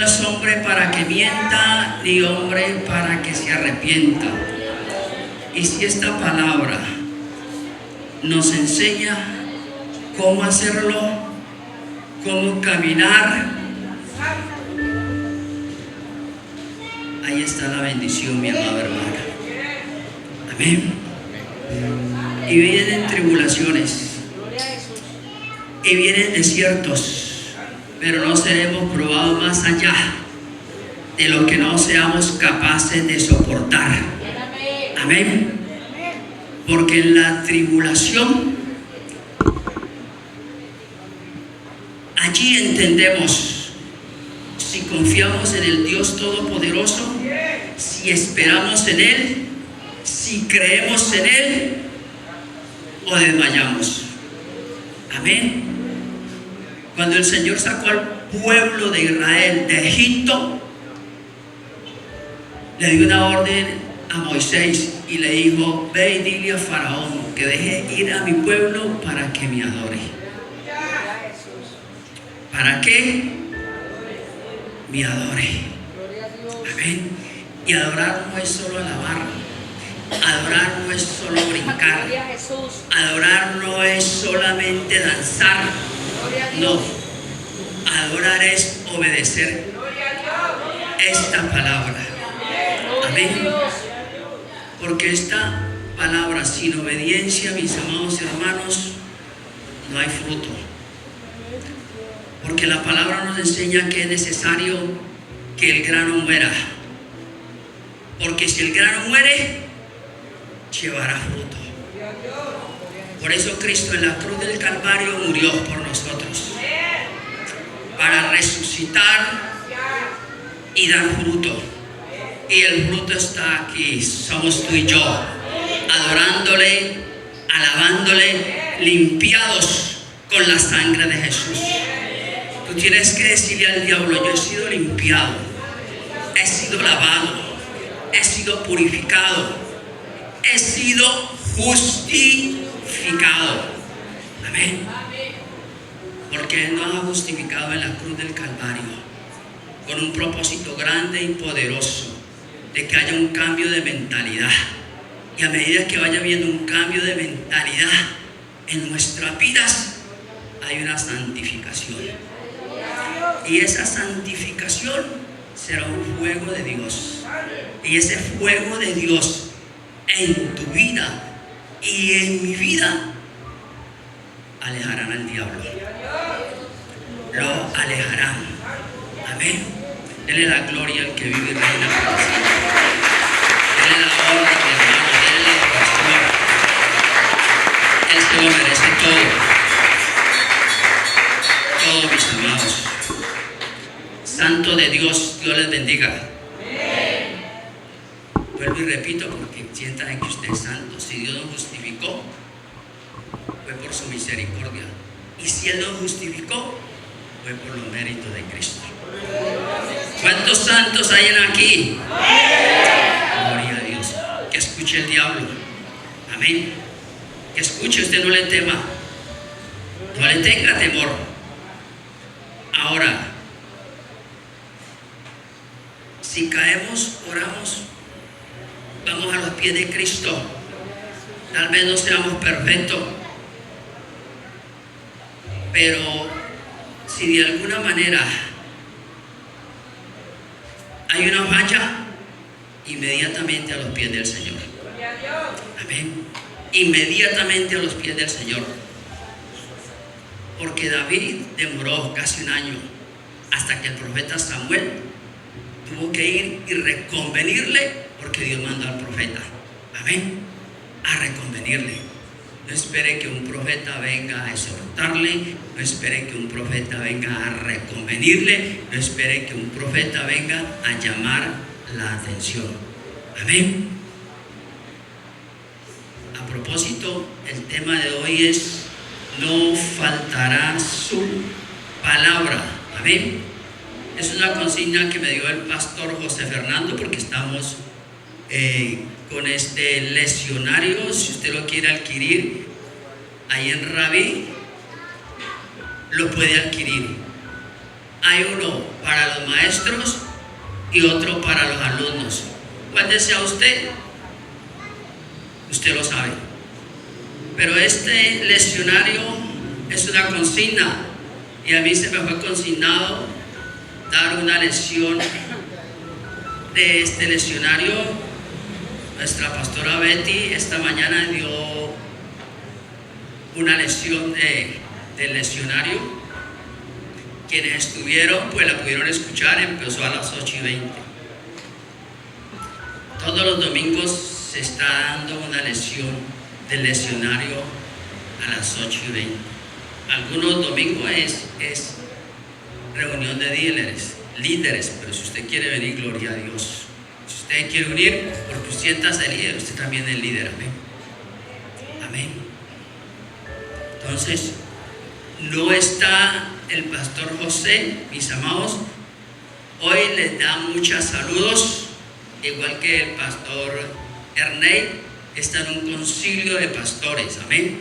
No es hombre para que mienta, ni hombre para que se arrepienta. Y si esta palabra nos enseña cómo hacerlo, cómo caminar, ahí está la bendición, mi amado hermano. Amén. Y vienen tribulaciones, y vienen desiertos, pero no seremos probados más allá de lo que no seamos capaces de soportar. Amén. Porque en la tribulación, allí entendemos si confiamos en el Dios Todopoderoso, si esperamos en Él, si creemos en Él o desmayamos. Amén. Cuando el Señor sacó al pueblo de Israel de Egipto, le dio una orden a Moisés y le dijo: ve y dile a Faraón que deje ir a mi pueblo para que me adore. ¿Para qué? Me adore. Amén. Y adorar no es solo alabar, adorar no es solo brincar, adorar no es solamente danzar, no, adorar es obedecer esta palabra. Amén. Porque esta palabra sin obediencia, mis amados hermanos, no hay fruto. Porque la palabra nos enseña que es necesario que el grano muera. Porque si el grano muere, llevará fruto. Por eso Cristo en la cruz del Calvario murió por nosotros, para resucitar y dar fruto. Y el fruto está aquí, somos tú y yo, adorándole, alabándole, limpiados con la sangre de Jesús. Tú tienes que decirle al diablo: yo he sido limpiado, he sido lavado, he sido purificado, he sido justificado. Amén. Porque Él nos ha justificado en la cruz del Calvario con un propósito grande y poderoso de que haya un cambio de mentalidad. Y a medida que vaya habiendo un cambio de mentalidad en nuestras vidas, hay una santificación. Y esa santificación será un fuego de Dios. Y ese fuego de Dios en tu vida y en mi vida alejarán al diablo. Lo alejarán. Amén. Dele la gloria al que vive y reina por siempre. Dele la honra, mi hermano. Dele la adoración. Él se lo merece todo. Todo, mis amados. Santo de Dios, Dios les bendiga. Vuelvo y repito, porque sientan que usted es santo. Si Dios nos justificó, fue por su misericordia. Y si Él nos justificó, fue por los méritos de Cristo. ¿Cuántos santos hay aquí? Gloria a Dios. Que escuche el diablo. Amén. Que escuche, usted no le tema, no le tenga temor. Ahora, si caemos, oramos, vamos a los pies de Cristo. Tal vez no seamos perfectos, pero si de alguna manera hay una falla, inmediatamente a los pies del Señor. Amén. Inmediatamente a los pies del Señor. Porque David demoró casi un año hasta que el profeta Samuel tuvo que ir y reconvenirle, porque Dios mandó al profeta. Amén. A reconvenirle. No espere que un profeta venga a exhortarle, no espere que un profeta venga a reconvenirle, no espere que un profeta venga a llamar la atención. Amén. A propósito, el tema de hoy es: no faltará su palabra. Amén. Es una consigna que me dio el pastor José Fernando, porque estamos con este leccionario. Si usted lo quiere adquirir, ahí en Rabí lo puede adquirir. Hay uno para los maestros y otro para los alumnos. ¿Cuál desea usted? Usted lo sabe. Pero este leccionario es una consigna y a mí se me fue consignado dar una lección de este leccionario. Nuestra pastora Betty esta mañana dio una lección del leccionario. Quienes estuvieron pues la pudieron escuchar. Empezó a las 8:20. Todos los domingos se está dando una lección del leccionario a las 8:20. Algunos domingos es reunión de líderes, pero si usted quiere venir, gloria a Dios. Si usted quiere unir, porque siéntase líder, usted también es líder. Amén. Amén. Entonces, no está el pastor José, mis amados. Hoy les da muchos saludos, igual que el pastor Ernei. Está en un concilio de pastores. Amén.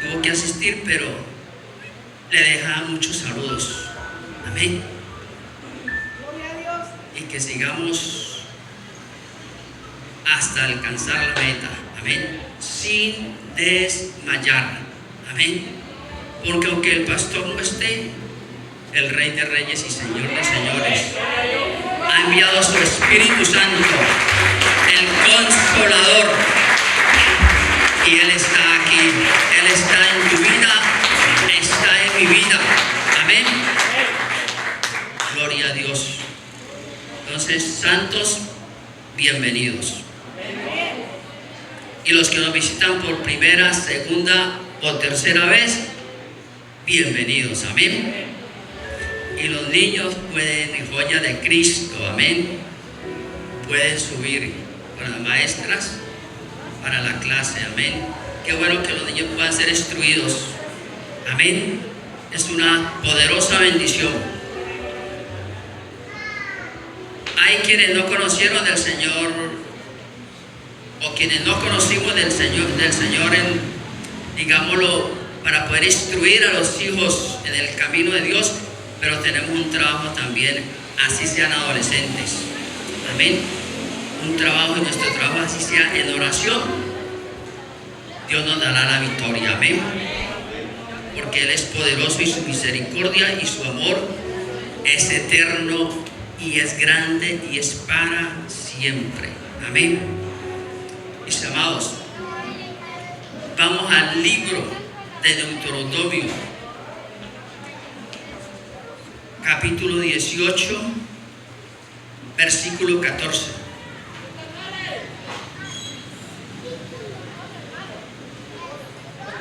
Tuvo que asistir, pero le deja muchos saludos. Amén. Y que sigamos hasta alcanzar la meta. Amén. Sin desmayar. Amén. Porque aunque el pastor no esté, el Rey de Reyes y Señor de Señores ha enviado a su Espíritu Santo, el Consolador, y Él está aquí. Él está en tu vida, está en mi vida. Amén. Gloria a Dios. Entonces, santos, bienvenidos. Y los que nos visitan por primera, segunda o tercera vez, bienvenidos. Amén. Y los niños pueden, joya de Cristo. Amén. Pueden subir con las maestras para la clase. Amén. Qué bueno que los niños puedan ser instruidos. Amén. Es una poderosa bendición. Hay quienes no conocieron del Señor, o quienes no conocimos del Señor en, digámoslo, para poder instruir a los hijos en el camino de Dios, pero tenemos un trabajo también, así sean adolescentes. Amén. Un trabajo, y nuestro trabajo así sea en oración, Dios nos dará la victoria. Amén. Porque Él es poderoso y su misericordia y su amor es eterno y es grande y es para siempre. Amén. Mis amados, vamos al libro de Deuteronomio, capítulo 18, versículo 14.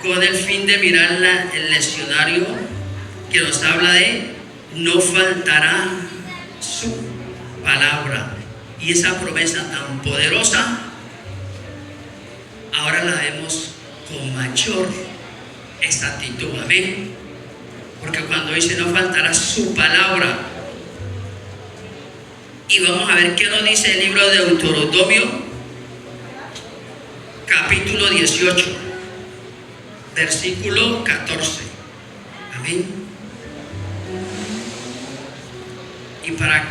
Con el fin de mirar el leccionario que nos habla de no faltará su palabra. Y esa promesa tan poderosa, ahora la vemos con mayor exactitud. Amén. Porque cuando dice no faltará su palabra, y vamos a ver qué nos dice el libro de Deuteronomio, capítulo 18, versículo 14. Amén. Y para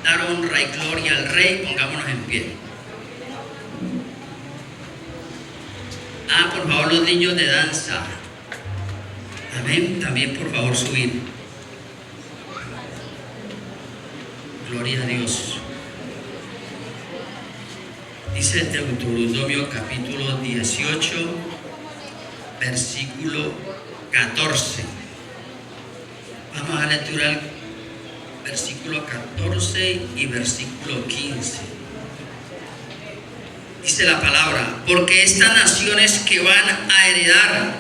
dar honra y gloria al Rey, pongámonos en pie. Por favor, los niños de danza. Amén. También, por favor, subir. Gloria a Dios. Dice Deuteronomio capítulo 18, versículo 14. Vamos a lectura al versículo 14 y versículo 15. Dice la palabra: porque estas naciones que van a heredar,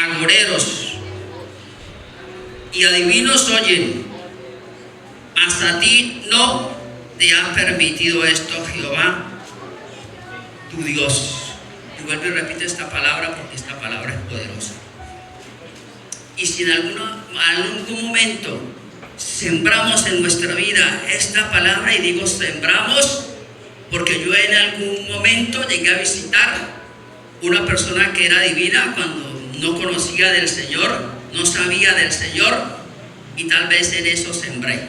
agoreros y adivinos oyen, mas a ti no te ha permitido esto Jehová tu Dios. Y vuelvo y repito esta palabra porque esta palabra es poderosa. Y si en algún momento sembramos en nuestra vida esta palabra, y digo sembramos porque yo en algún momento llegué a visitar una persona que era divina cuando no conocía del Señor, no sabía del Señor, y tal vez en eso sembré.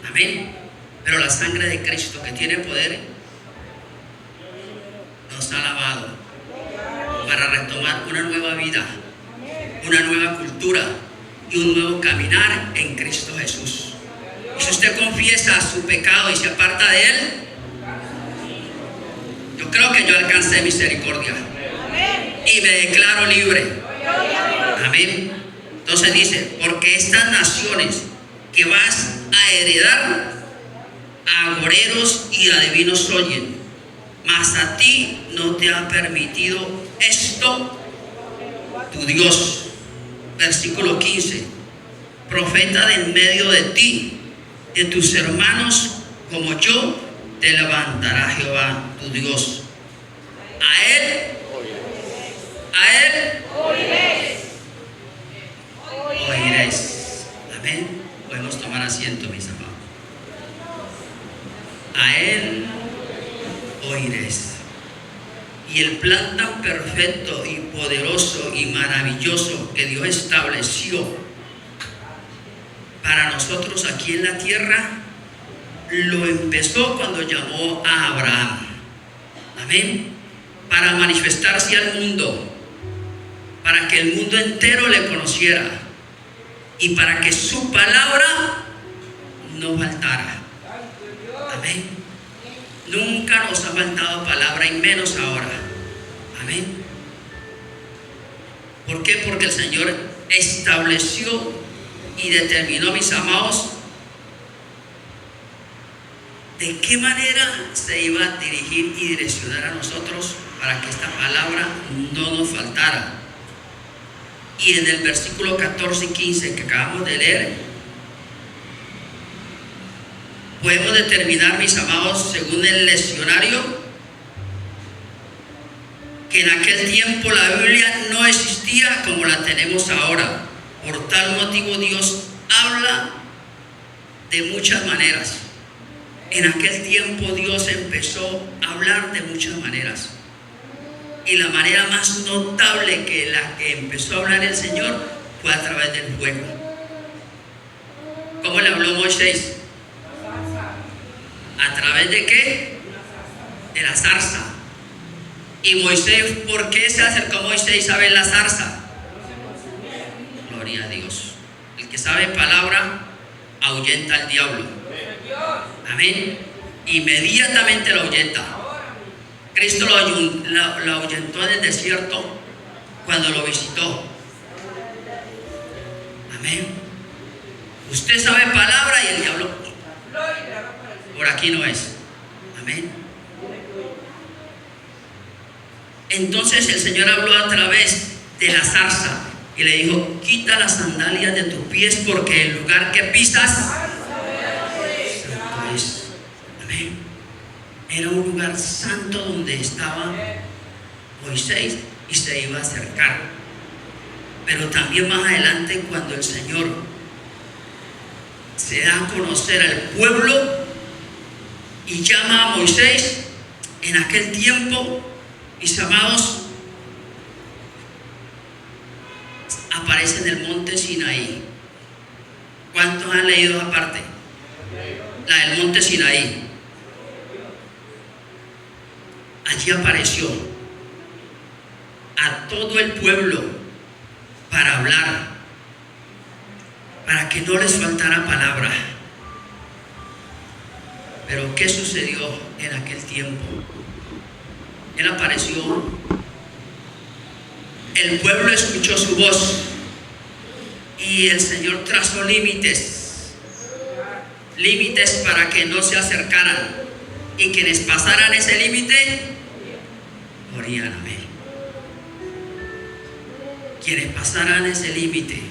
Amén. Pero la sangre de Cristo, que tiene poder, nos ha lavado para retomar una nueva vida, una nueva cultura y un nuevo caminar en Cristo Jesús. Y si usted confiesa su pecado y se aparta de él, yo creo que yo alcancé misericordia y me declaro libre. Amén. Entonces dice, porque estas naciones que vas a heredar, a agoreros y adivinos oyen, mas a ti no te ha permitido esto tu Dios. Versículo 15, profeta de en medio de ti, de tus hermanos como yo, te levantará Jehová tu Dios. A él oiréis. Amén. Podemos tomar asiento, mis amados. A él oiréis. Y el plan tan perfecto y poderoso y maravilloso que Dios estableció para nosotros aquí en la tierra, lo empezó cuando llamó a Abraham. Amén. Para manifestarse al mundo, para que el mundo entero le conociera y para que su palabra no faltara. Amén. Nunca nos ha faltado palabra y menos ahora. Amén. ¿Por qué? Porque el Señor estableció y determinó, mis amados, de qué manera se iba a dirigir y direccionar a nosotros para que esta palabra no nos faltara. Y en el versículo 14 y 15 que acabamos de leer, podemos determinar, mis amados, según el leccionario, que en aquel tiempo la Biblia no existía como la tenemos ahora. Por tal motivo Dios habla de muchas maneras. En aquel tiempo Dios empezó a hablar de muchas maneras. Y la manera más notable que la que empezó a hablar el Señor fue a través del fuego. ¿Cómo le habló Moisés? ¿A través de qué? De la zarza. Y Moisés, ¿por qué se acercó Moisés a ver la zarza? Gloria a Dios. El que sabe palabra ahuyenta al diablo. Amén. Inmediatamente lo ahuyenta. Cristo lo ahuyentó en el desierto cuando lo visitó. Amén. Usted sabe palabra y el diablo por aquí no es. Amén. Entonces el Señor habló a través de la zarza y le dijo: quita las sandalias de tus pies, porque el lugar que pisas santo es. Amén. Era un lugar santo donde estaba Moisés y se iba a acercar. Pero también más adelante, cuando el Señor se da a conocer al pueblo y llama a Moisés, en aquel tiempo, mis amados, aparece en el monte Sinaí. ¿Cuántos han leído esa parte? La del monte Sinaí. Allí apareció a todo el pueblo para hablar, para que no les faltara palabra. Pero ¿qué sucedió en aquel tiempo? Él apareció, el pueblo escuchó su voz y el Señor trazó límites para que no se acercaran, y quienes pasaran ese límite morían. Amén. Quienes pasaran ese límite.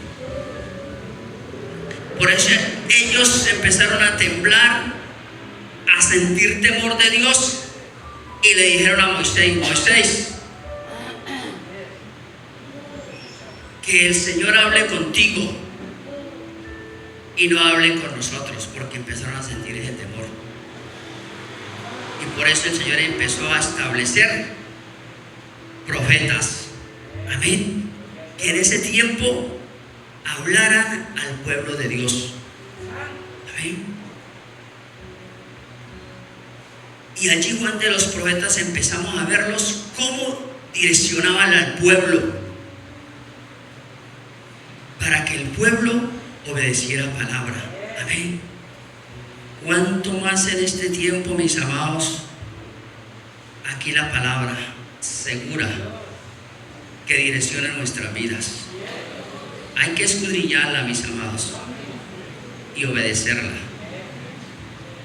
Por eso ellos empezaron a temblar, a sentir temor de Dios, y le dijeron a Moisés: Moisés, que el Señor hable contigo y no hable con nosotros, porque empezaron a sentir ese temor. Y por eso el Señor empezó a establecer profetas. Amén. Que en ese tiempo hablaran al pueblo de Dios. Amén. Y allí, Juan de los profetas, empezamos a verlos cómo direccionaban al pueblo para que el pueblo obedeciera palabra. Amén. ¿Cuánto más en este tiempo, mis amados? Aquí la palabra segura que direcciona nuestras vidas. Hay que escudriñarla, mis amados, y obedecerla,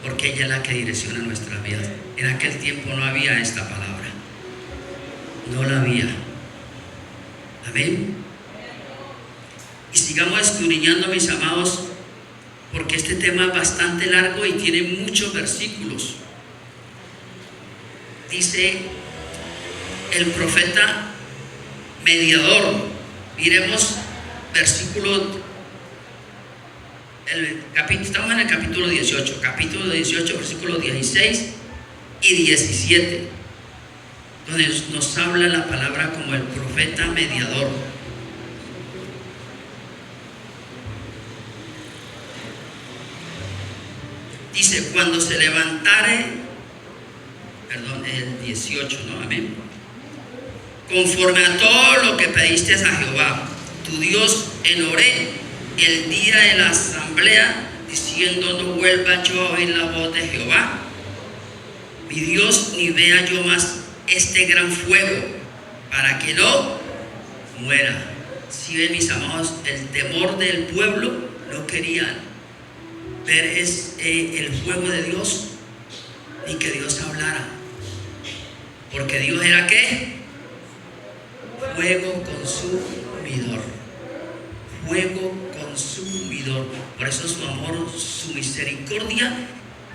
porque ella es la que direcciona nuestras vidas. En aquel tiempo no había esta palabra, no la había. Amén. Y sigamos escudriñando, mis amados, porque este tema es bastante largo y tiene muchos versículos. Dice el profeta mediador. Miremos versículo, estamos en el capítulo 18, versículos 16 y 17, donde nos habla la palabra como el profeta mediador. Dice, cuando se levantare, el 18, ¿no? Amén. Conforme a todo lo que pediste a Jehová, tu Dios, en Horeb, el día de la asamblea, diciendo, no vuelva yo a oír la voz de Jehová, mi Dios, ni vea yo más este gran fuego, para que no muera. Si ven, mis amados, el temor del pueblo, no querían ver el fuego de Dios, ni que Dios hablara, porque Dios era ¿qué? Fuego consumidor. Fuego consumidor. Por eso su amor, su misericordia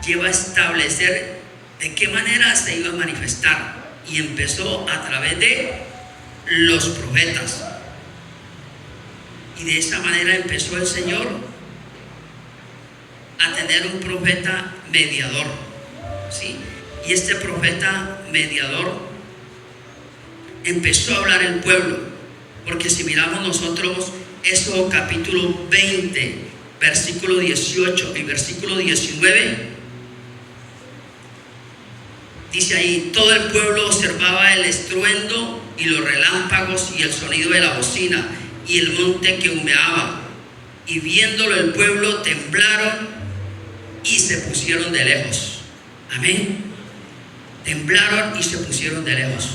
lleva a establecer de qué manera se iba a manifestar, y empezó a través de los profetas, y de esa manera empezó el Señor a tener un profeta mediador, ¿sí? Y este profeta mediador empezó a hablar el pueblo, porque si miramos nosotros Éxodo capítulo 20, versículo 18 y versículo 19, dice ahí, todo el pueblo observaba el estruendo y los relámpagos y el sonido de la bocina y el monte que humeaba, y viéndolo el pueblo temblaron y se pusieron de lejos. Amén. Temblaron y se pusieron de lejos.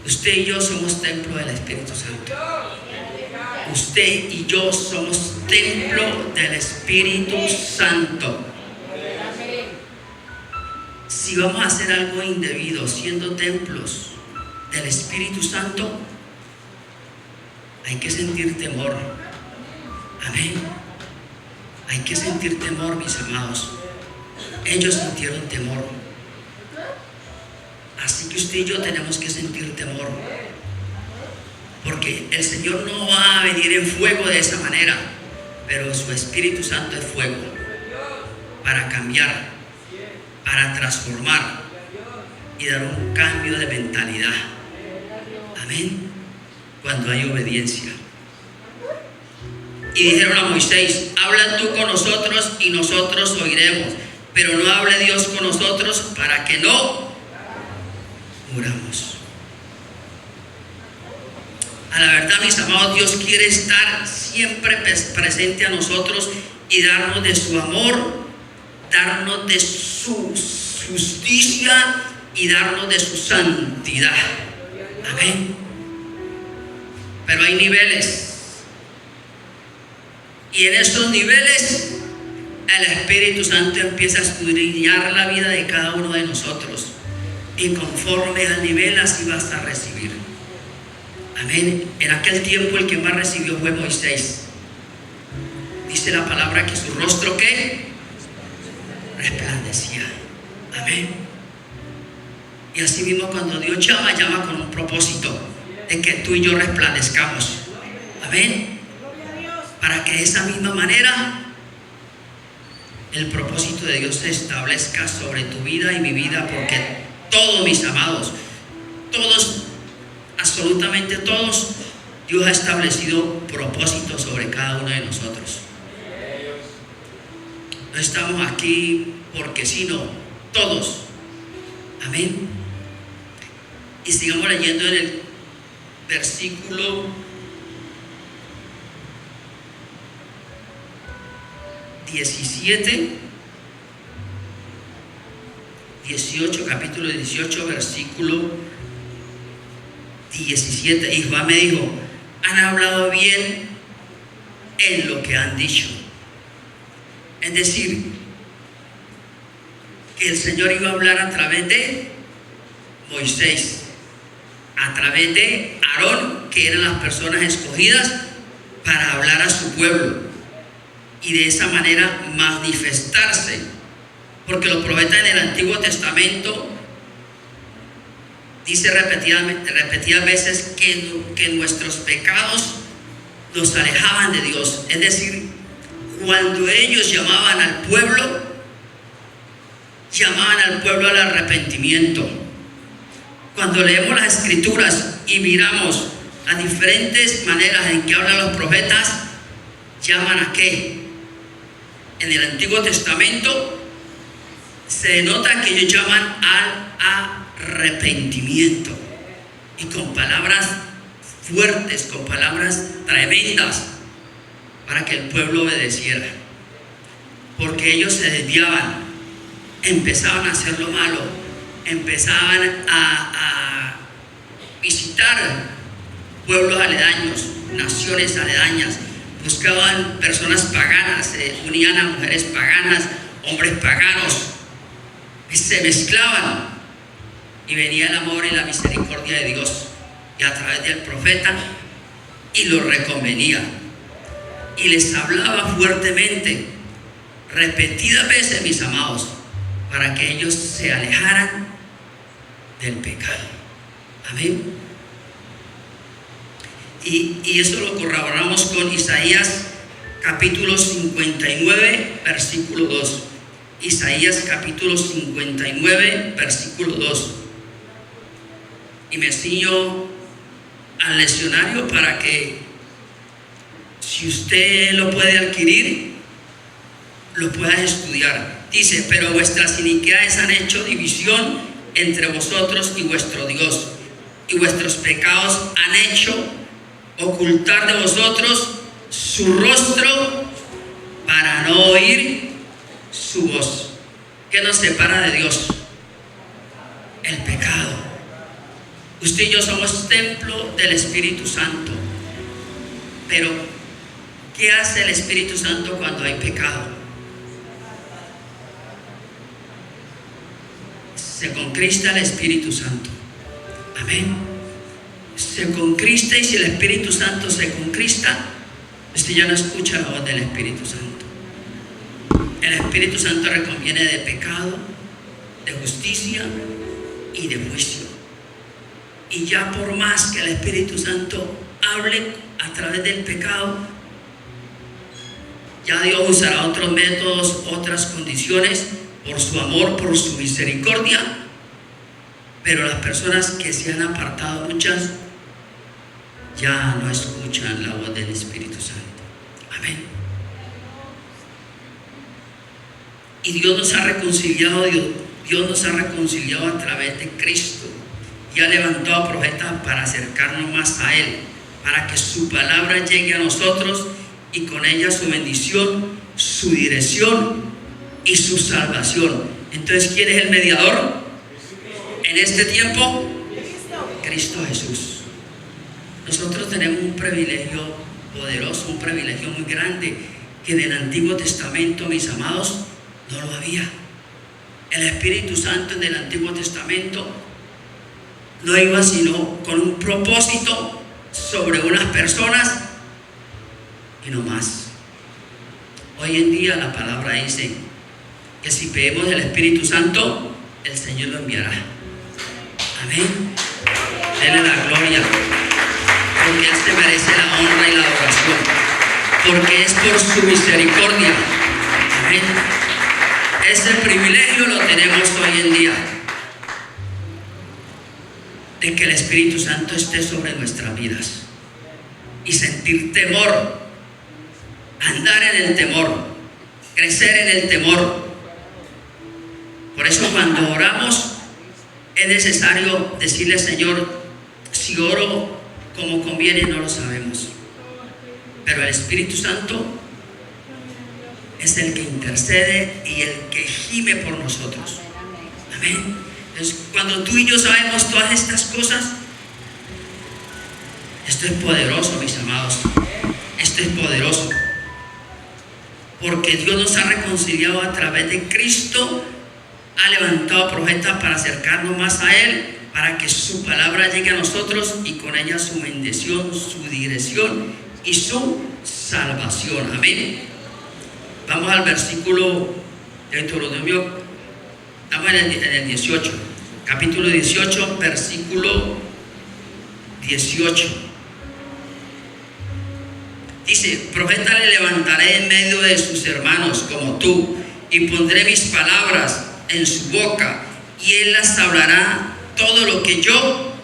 Usted y yo somos templo del Espíritu Santo. Usted y yo somos templo del Espíritu Santo. Si vamos a hacer algo indebido siendo templos del Espíritu Santo, hay que sentir temor. Amén. Hay que sentir temor, mis amados. Ellos sintieron temor. Así que usted y yo tenemos que sentir temor, porque el Señor no va a venir en fuego de esa manera, pero su Espíritu Santo es fuego para cambiar, para transformar y dar un cambio de mentalidad. Amén. Cuando hay obediencia. Y dijeron a Moisés, habla tú con nosotros y nosotros oiremos, pero no hable Dios con nosotros para que no muramos. A la verdad, mis amados, Dios quiere estar siempre presente a nosotros y darnos de su amor, darnos de su justicia y darnos de su santidad. Amén. Pero hay niveles, y en esos niveles el Espíritu Santo empieza a escudriñar la vida de cada uno de nosotros, y conforme al nivel así vas a recibir. Amén. En aquel tiempo el que más recibió fue Moisés. Dice la palabra que su rostro ¿qué? Resplandecía. Amén. Y así mismo cuando Dios llama con un propósito de que tú y yo resplandezcamos. Amén. Para que de esa misma manera el propósito de Dios se establezca sobre tu vida y mi vida, porque todos, mis amados, todos, absolutamente todos, Dios ha establecido propósitos sobre cada uno de nosotros. No estamos aquí porque sí, no, todos. Amén. Y sigamos leyendo en el versículo 17, 18, capítulo 18, versículo 17. Y Juan me dijo: han hablado bien en lo que han dicho. Es decir, que el Señor iba a hablar a través de Moisés, a través de Aarón, que eran las personas escogidas para hablar a su pueblo y de esa manera manifestarse, porque los profetas en el Antiguo Testamento dice repetidas veces que nuestros pecados nos alejaban de Dios. Es decir, cuando ellos llamaban al pueblo al arrepentimiento. Cuando leemos las Escrituras y miramos las diferentes maneras en que hablan los profetas, ¿llaman a qué? En el Antiguo Testamento se denota que ellos llaman al arrepentimiento, y con palabras fuertes, con palabras tremendas, para que el pueblo obedeciera, porque ellos se desviaban, empezaban a hacer lo malo, empezaban a visitar pueblos aledaños, naciones aledañas, buscaban personas paganas, se unían a mujeres paganas, hombres paganos, se mezclaban, y venía el amor y la misericordia de Dios, y a través del profeta, y los reconvenía, y les hablaba fuertemente, repetidas veces, mis amados, para que ellos se alejaran del pecado. Amén. Y eso lo corroboramos con Isaías capítulo 59, versículo 2. Isaías capítulo 59, versículo 2. Y me ciño al leccionario para que, si usted lo puede adquirir, lo pueda estudiar. Dice: pero vuestras iniquidades han hecho división entre vosotros y vuestro Dios, y vuestros pecados han hecho ocultar de vosotros su rostro para no oír su voz. ¿Qué nos separa de Dios? El pecado. Usted y yo somos templo del Espíritu Santo, pero ¿qué hace el Espíritu Santo cuando hay pecado? Se concrista el Espíritu Santo. Amén. Se concrista, y si el Espíritu Santo se concrista, usted ya no escucha la voz del Espíritu Santo. El Espíritu Santo reconviene de pecado, de justicia y de juicio. Y ya por más que el Espíritu Santo hable a través del pecado, ya Dios usará otros métodos, otras condiciones, por su amor, por su misericordia. Pero las personas que se han apartado, muchas, ya no escuchan la voz del Espíritu Santo. Amén. Y Dios nos ha reconciliado, Dios nos ha reconciliado a través de Cristo, y ha levantado a profetas para acercarnos más a Él, para que su palabra llegue a nosotros, y con ella su bendición, su dirección y su salvación. Entonces, ¿quién es el mediador en este tiempo? Cristo Jesús. Nosotros tenemos un privilegio poderoso, un privilegio muy grande, que en el Antiguo Testamento, mis amados, no lo había. El Espíritu Santo en el Antiguo Testamento no iba sino con un propósito sobre unas personas y no más. Hoy en día la palabra dice que si pedimos el Espíritu Santo, el Señor lo enviará. Amén. Denle la gloria, porque Él se merece la honra y la adoración, porque es por su misericordia. Amén. Ese privilegio lo tenemos hoy en día, de que el Espíritu Santo esté sobre nuestras vidas. y sentir temor, andar en el temor, crecer en el temor. Por eso cuando oramos es necesario decirle al Señor, si oro como conviene no lo sabemos, pero el Espíritu Santo es el que intercede y el que gime por nosotros. Amén. Entonces, cuando tú y yo sabemos todas estas cosas, esto es poderoso, mis amados. Esto es poderoso. Porque Dios nos ha reconciliado a través de Cristo, ha levantado profetas para acercarnos más a Él, para que su palabra llegue a nosotros y con ella su bendición, su dirección y su salvación. Amén. Vamos al versículo de Deuteronomio, estamos en el 18, capítulo 18, versículo 18. Dice: profeta le levantaré en medio de sus hermanos como tú, y pondré mis palabras en su boca, y él las hablará todo lo que yo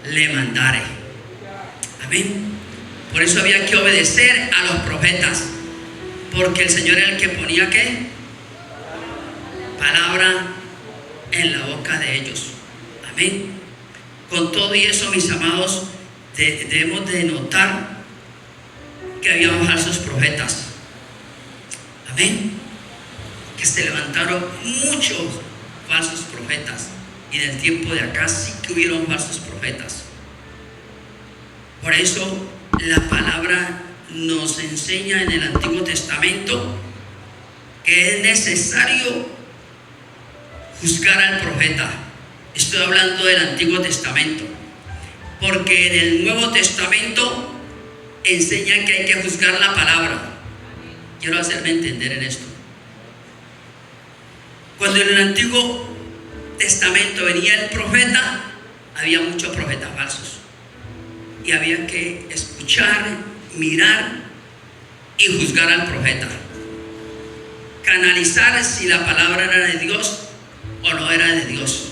le mandare. Amén. Por eso había que obedecer a los profetas, porque el Señor era el que ponía ¿qué? Palabra en la boca de ellos. Amén. Con todo y eso, mis amados, debemos de notar que había falsos profetas. Amén. Que se levantaron muchos falsos profetas, y en el tiempo de acá sí que hubieron falsos profetas. Por eso la palabra nos enseña en el Antiguo Testamento que es necesario juzgar al profeta. Estoy hablando del Antiguo Testamento, porque en el Nuevo Testamento enseñan que hay que juzgar la palabra. Quiero hacerme entender en esto. Cuando en el Antiguo Testamento venía el profeta, había muchos profetas falsos, y había que escuchar, mirar y juzgar al profeta, canalizar si la palabra era de Dios o no era de Dios.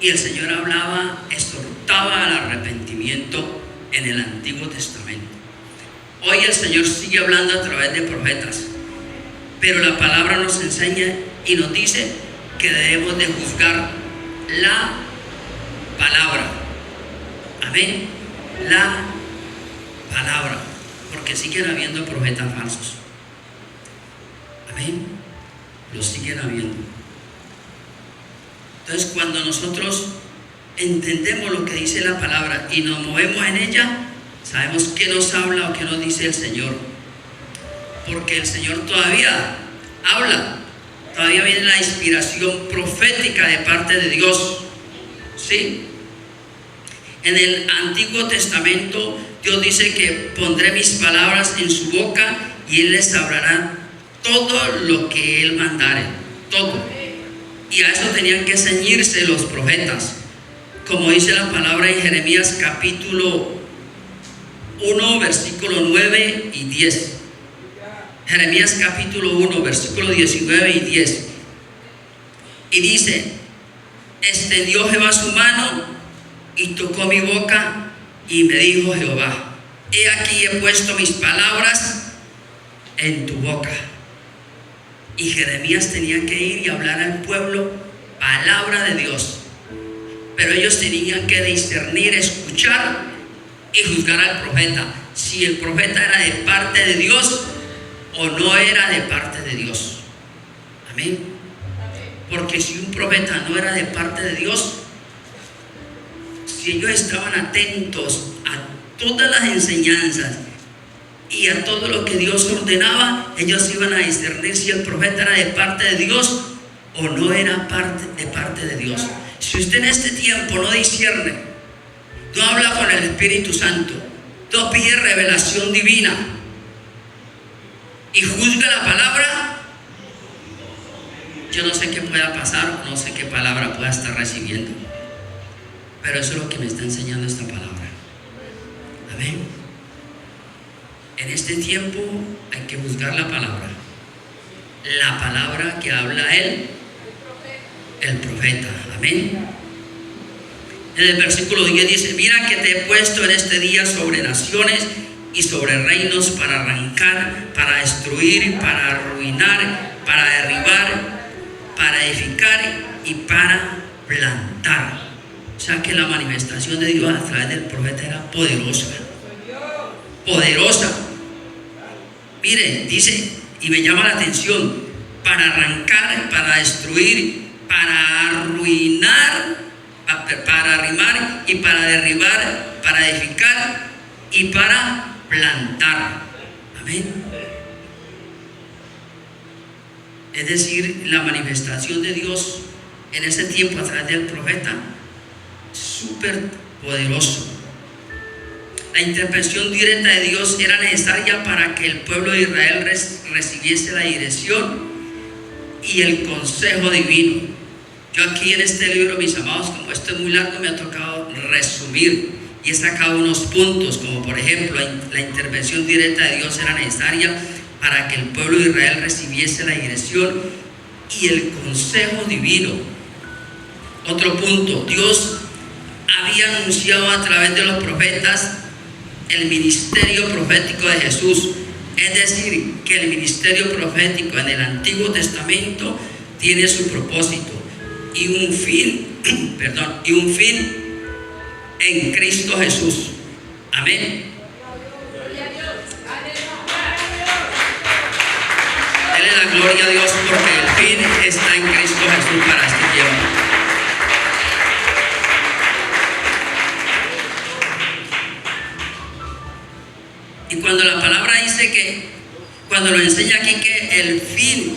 Y el Señor hablaba, exhortaba al arrepentimiento en el Antiguo Testamento. Hoy el Señor sigue hablando a través de profetas, pero la palabra nos enseña y nos dice que debemos de juzgar la palabra. Amén. La palabra, porque siguen habiendo profetas falsos. Amén. Los siguen habiendo. Entonces, cuando nosotros entendemos lo que dice la palabra y nos movemos en ella, sabemos qué nos habla o qué nos dice el Señor, porque el Señor todavía habla, todavía viene la inspiración profética de parte de Dios. ¿Sí? En el Antiguo Testamento Dios dice que pondré mis palabras en su boca y él les hablará todo lo que él mandare, todo. Y a eso tenían que ceñirse los profetas, como dice la palabra en Jeremías capítulo 1, versículo 9 y 10. Jeremías capítulo 1, versículo 19 y 10. Y dice: extendió Jehová su mano y tocó mi boca, y me dijo Jehová: he aquí he puesto mis palabras en tu boca. Y Jeremías tenía que ir y hablar al pueblo palabra de Dios, pero ellos tenían que discernir, escuchar y juzgar al profeta, si el profeta era de parte de Dios o no era de parte de Dios. Amén. Porque si un profeta no era de parte de Dios, si ellos estaban atentos a todas las enseñanzas y a todo lo que Dios ordenaba, ellos iban a discernir si el profeta era de parte de Dios o no era de parte de Dios. Si usted en este tiempo no discierne, no habla con el Espíritu Santo, no pide revelación divina y juzga la palabra, yo no sé qué pueda pasar, no sé qué palabra pueda estar recibiendo, pero eso es lo que me está enseñando esta palabra. Amén. En este tiempo hay que juzgar la palabra que habla él, el profeta. Amén. En el versículo 10 dice: mira que te he puesto en este día sobre naciones y sobre reinos, para arrancar, para destruir, para arruinar, para derribar, para edificar y para plantar. O sea que la manifestación de Dios a través del profeta era poderosa. Poderosa. Mire, dice, y me llama la atención: para arrancar, para destruir, para arruinar, para arrimar y para derribar, para edificar y para plantar. Amén. Es decir, la manifestación de Dios en ese tiempo a través del profeta, súper poderoso. La intervención directa de Dios era necesaria para que el pueblo de Israel recibiese la dirección y el consejo divino. Yo aquí en este libro, mis amados, como esto es muy largo, me ha tocado resumir y he sacado unos puntos, como por ejemplo, la intervención directa de Dios era necesaria para que el pueblo de Israel recibiese la dirección y el consejo divino. Otro punto: Dios había anunciado a través de los profetas el ministerio profético de Jesús. Es decir, que el ministerio profético en el Antiguo Testamento tiene su propósito y un fin, y un fin en Cristo Jesús. Amén. Dele la gloria a Dios, porque el fin está en Cristo Jesús para este tiempo. Y cuando la palabra dice que, cuando lo enseña aquí, que el fin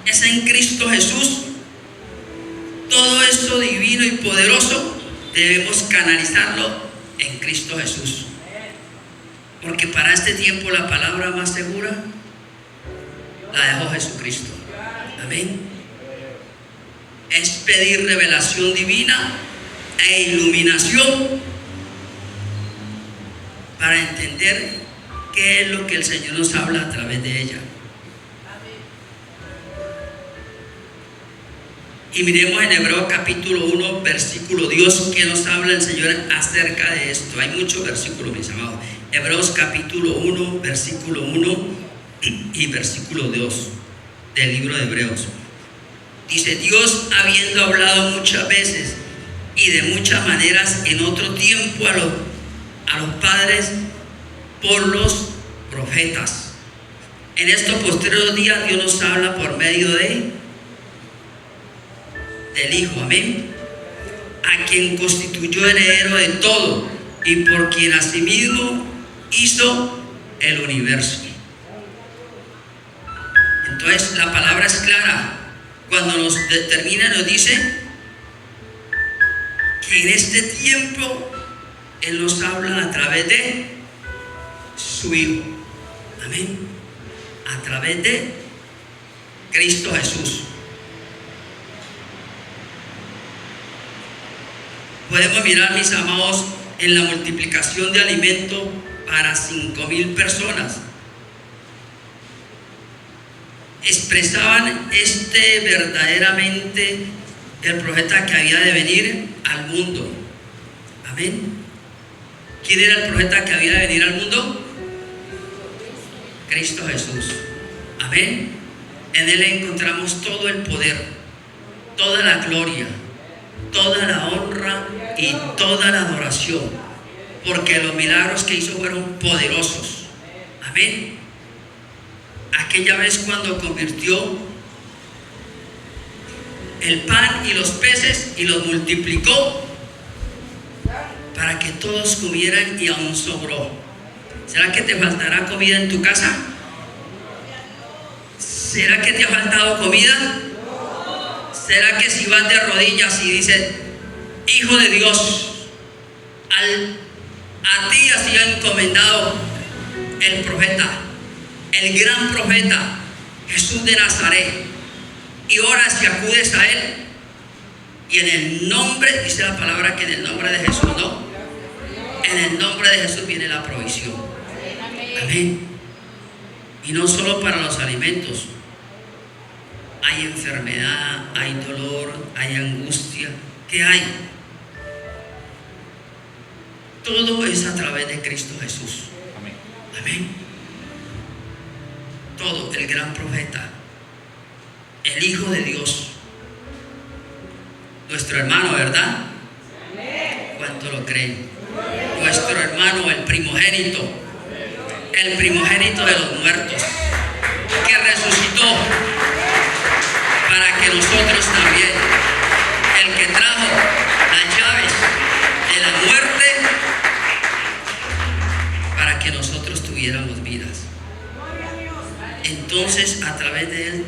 es en Cristo Jesús, todo eso divino y poderoso debemos canalizarlo en Cristo Jesús. Porque para este tiempo la palabra más segura la dejó Jesucristo. Amén. Es pedir revelación divina e iluminación para entender qué es lo que el Señor nos habla a través de ella. Y miremos en Hebreos capítulo 1, versículo 2, que nos habla el Señor acerca de esto. Hay muchos versículos, mis amados. Hebreos capítulo 1, versículo 1 y versículo 2 del libro de Hebreos. Dice: Dios, habiendo hablado muchas veces y de muchas maneras en otro tiempo a los padres por los profetas, en estos postreros días Dios nos habla por medio del Hijo. Amén. A quien constituyó heredero de todo y por quien asimismo hizo el universo. Entonces la palabra es clara cuando nos determina, nos dice que en este tiempo Él nos habla a través de su Hijo. Amén. A través de Cristo Jesús. Podemos mirar, mis amados, en la multiplicación de alimento para 5,000 personas. Expresaban verdaderamente el profeta que había de venir al mundo. Amén. ¿Quién era el profeta que había de venir al mundo? Cristo Jesús. Amén. En Él encontramos todo el poder, toda la gloria, toda la honra y toda la adoración, porque los milagros que hizo fueron poderosos. Amén. Aquella vez cuando convirtió el pan y los peces y los multiplicó para que todos comieran y aún sobró. ¿Será que te faltará comida en tu casa? ¿Será que te ha faltado comida? ¿Será que si vas de rodillas y dices: Hijo de Dios, a ti ha sido encomendado el profeta, el gran profeta Jesús de Nazaret, y oras y acudes a Él, y en el nombre, dice la palabra que en el nombre de Jesús, no, en el nombre de Jesús viene la provisión. Amén. Y no solo para los alimentos. Hay enfermedad, hay dolor, hay angustia que hay. Todo es a través de Cristo Jesús. Amén. Amén. Todo, el gran profeta, el Hijo de Dios, nuestro hermano, ¿verdad? ¿Cuánto lo creen? Nuestro hermano, el primogénito de los muertos, que resucitó para que nosotros también, el que trajo las llaves de la muerte, para que nosotros tuviéramos vidas. Entonces, a través de Él,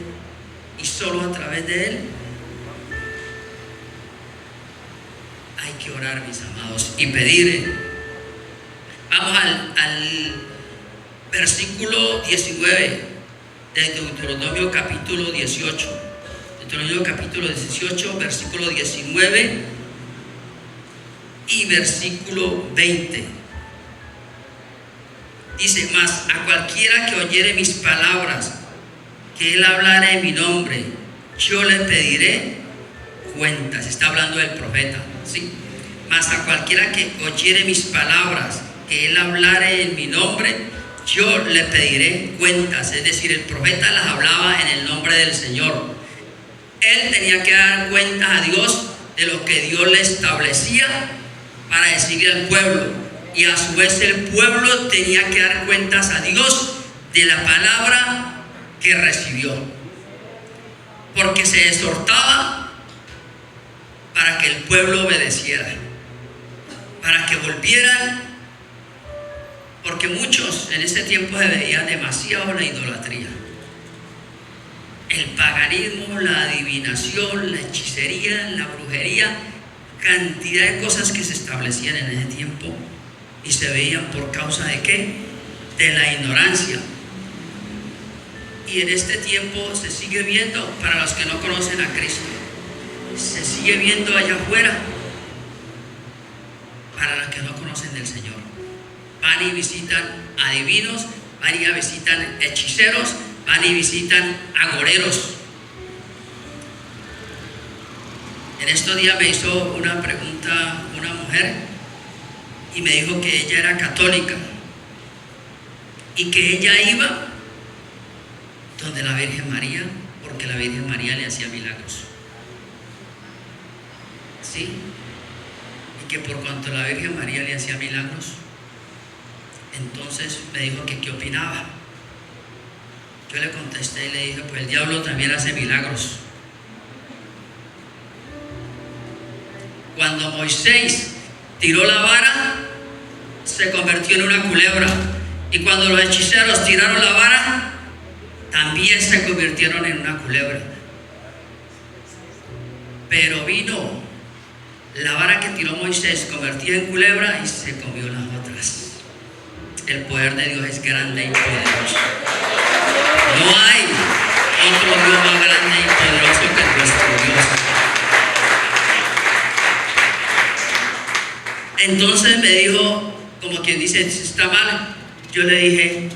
y solo a través de Él, hay que orar, mis amados, y pedir. Vamos al versículo 19 de Deuteronomio capítulo 18. Deuteronomio capítulo 18, versículo 19 y versículo 20. Dice: mas a cualquiera que oyere mis palabras, que él hablare en mi nombre, yo le pediré cuentas. Está hablando del profeta, ¿sí? Mas a cualquiera que oyere mis palabras, que él hablare en mi nombre, yo le pediré cuentas. Es decir, el profeta las hablaba en el nombre del Señor. Él tenía que dar cuentas a Dios de lo que Dios le establecía para decirle al pueblo. Y a su vez el pueblo tenía que dar cuentas a Dios de la palabra que recibió. Porque se exhortaba para que el pueblo obedeciera, para que volvieran, porque muchos en ese tiempo se veían demasiado la idolatría, el paganismo, la adivinación, la hechicería, la brujería, cantidad de cosas que se establecían en ese tiempo y se veían por causa de ¿qué? De la ignorancia. Y en este tiempo se sigue viendo, para los que no conocen a Cristo, se sigue viendo allá afuera, para los que no conocen del Señor. Van y visitan adivinos, van y visitan hechiceros, van y visitan agoreros. En estos días me hizo una pregunta una mujer y me dijo que ella era católica y que ella iba donde la Virgen María, porque la Virgen María le hacía milagros. ¿Sí? Y que por cuanto la Virgen María le hacía milagros, entonces me dijo que qué opinaba. Yo le contesté y le dije: pues el diablo también hace milagros. Cuando Moisés tiró la vara, se convirtió en una culebra. Y cuando los hechiceros tiraron la vara, también se convirtieron en una culebra. Pero vino la vara que tiró Moisés, convertida en culebra, y se comió las otras. El poder de Dios es grande y poderoso. No hay otro Dios más grande y poderoso que nuestro Dios. Entonces me dijo, como quien dice, está mal. Yo le dije: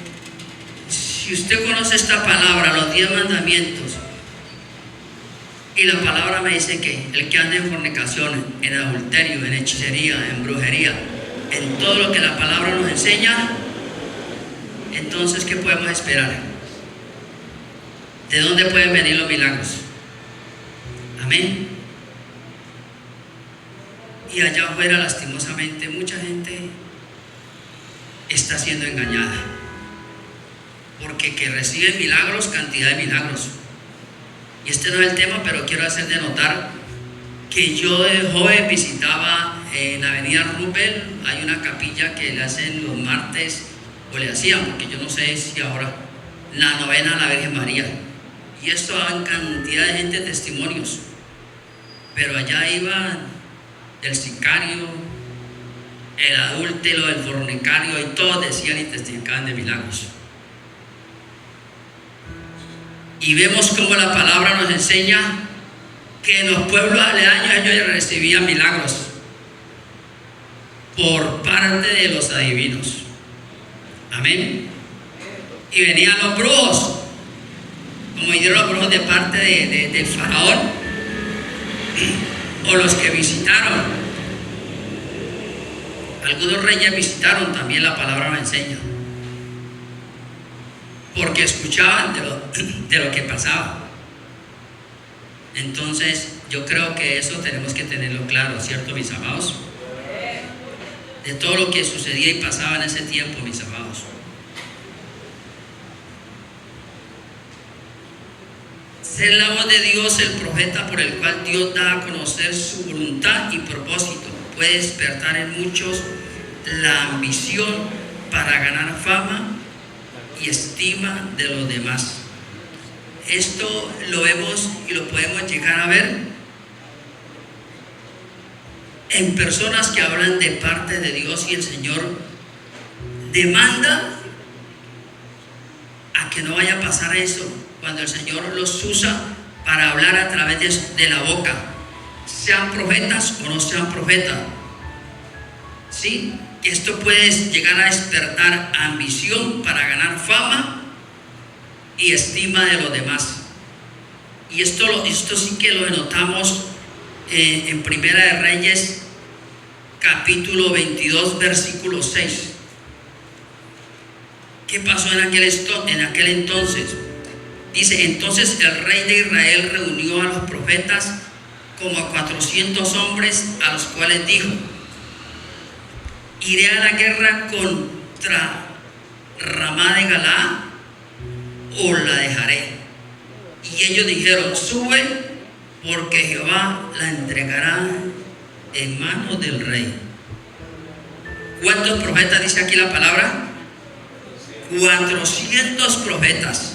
si usted conoce esta palabra, los 10 mandamientos, y la palabra me dice que el que anda en fornicación, en adulterio, en hechicería, en brujería, en todo lo que la palabra nos enseña, entonces ¿qué podemos esperar? ¿De dónde pueden venir los milagros? Amén. Y allá afuera, lastimosamente, mucha gente está siendo engañada, porque que reciben milagros, cantidad de milagros. Y este no es el tema, pero quiero hacer de notar que yo de joven visitaba en Avenida Rupert. Hay una capilla que le hacen los martes, o le hacían, porque yo no sé si ahora, la novena a la Virgen María. Y esto daban cantidad de gente, testimonios. Pero allá iba el sicario, el adúltero, el fornicario, y todos decían y testificaban de milagros. Y vemos cómo la palabra nos enseña que en los pueblos aledaños ellos recibían milagros por parte de los adivinos. Amén. Y venían los brujos, como dijeron los brujos de parte del faraón. o los que visitaron. Algunos reyes visitaron, también la palabra lo enseña, porque escuchaban de lo que pasaba. Entonces yo creo que eso tenemos que tenerlo claro, ¿cierto, mis amados? De todo lo que sucedía y pasaba en ese tiempo, mis amados. Ser la voz de Dios, el profeta por el cual Dios da a conocer su voluntad y propósito, puede despertar en muchos la ambición para ganar fama y estima de los demás. Esto lo vemos y lo podemos llegar a ver en personas que hablan de parte de Dios, y el Señor demanda a que no vaya a pasar eso cuando el Señor los usa para hablar a través de la boca, sean profetas o no sean profetas. ¿Sí? Esto puede llegar a despertar ambición para ganar fama y estima de los demás. Y esto sí que lo notamos en Primera de Reyes, capítulo 22, versículo 6. ¿Qué pasó en aquel entonces? Dice: entonces el rey de Israel reunió a los profetas como a 400 hombres, a los cuales dijo: iré a la guerra contra Ramá de Galaad, o la dejaré. Y ellos dijeron: sube, porque Jehová la entregará en manos del rey. ¿Cuántos profetas dice aquí la palabra? 400 profetas,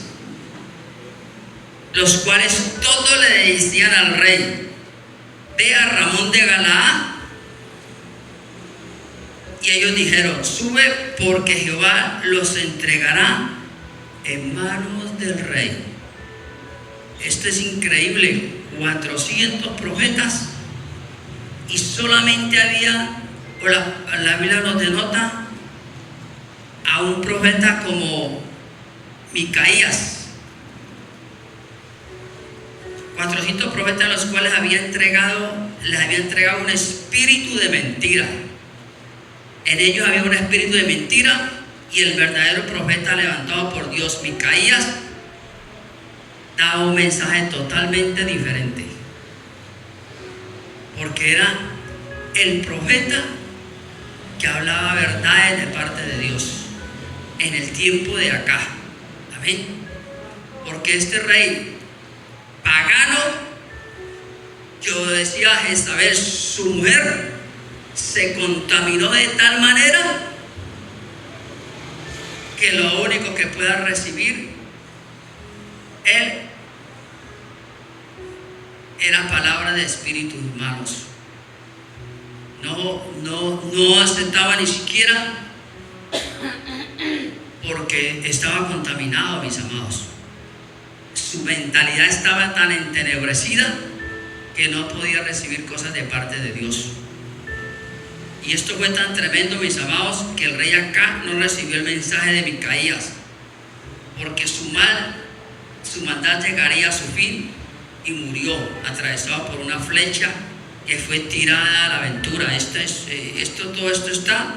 los cuales todos le decían al rey: ve a Ramón de Galaad. Y ellos dijeron: sube, porque Jehová los entregará en manos del rey. Esto es increíble. 400 profetas, y solamente había, o la Biblia nos denota a un profeta como Micaías. 400 profetas, a los cuales les había entregado un espíritu de mentira. En ellos había un espíritu de mentira, y el verdadero profeta levantado por Dios, Micaías, daba un mensaje totalmente diferente, porque era el profeta que hablaba verdades de parte de Dios en el tiempo de acá. Amén. Porque este rey pagano, yo decía, Jezabel, su mujer, se contaminó de tal manera que lo único que pueda recibir él era palabra de espíritus malos. No aceptaba ni siquiera, porque estaba contaminado, mis amados. Su mentalidad estaba tan entenebrecida que no podía recibir cosas de parte de Dios. Y esto fue tan tremendo, mis amados, que el rey Acab no recibió el mensaje de Micaías, porque su maldad llegaría a su fin, y murió atravesado por una flecha que fue tirada a la aventura. Todo esto está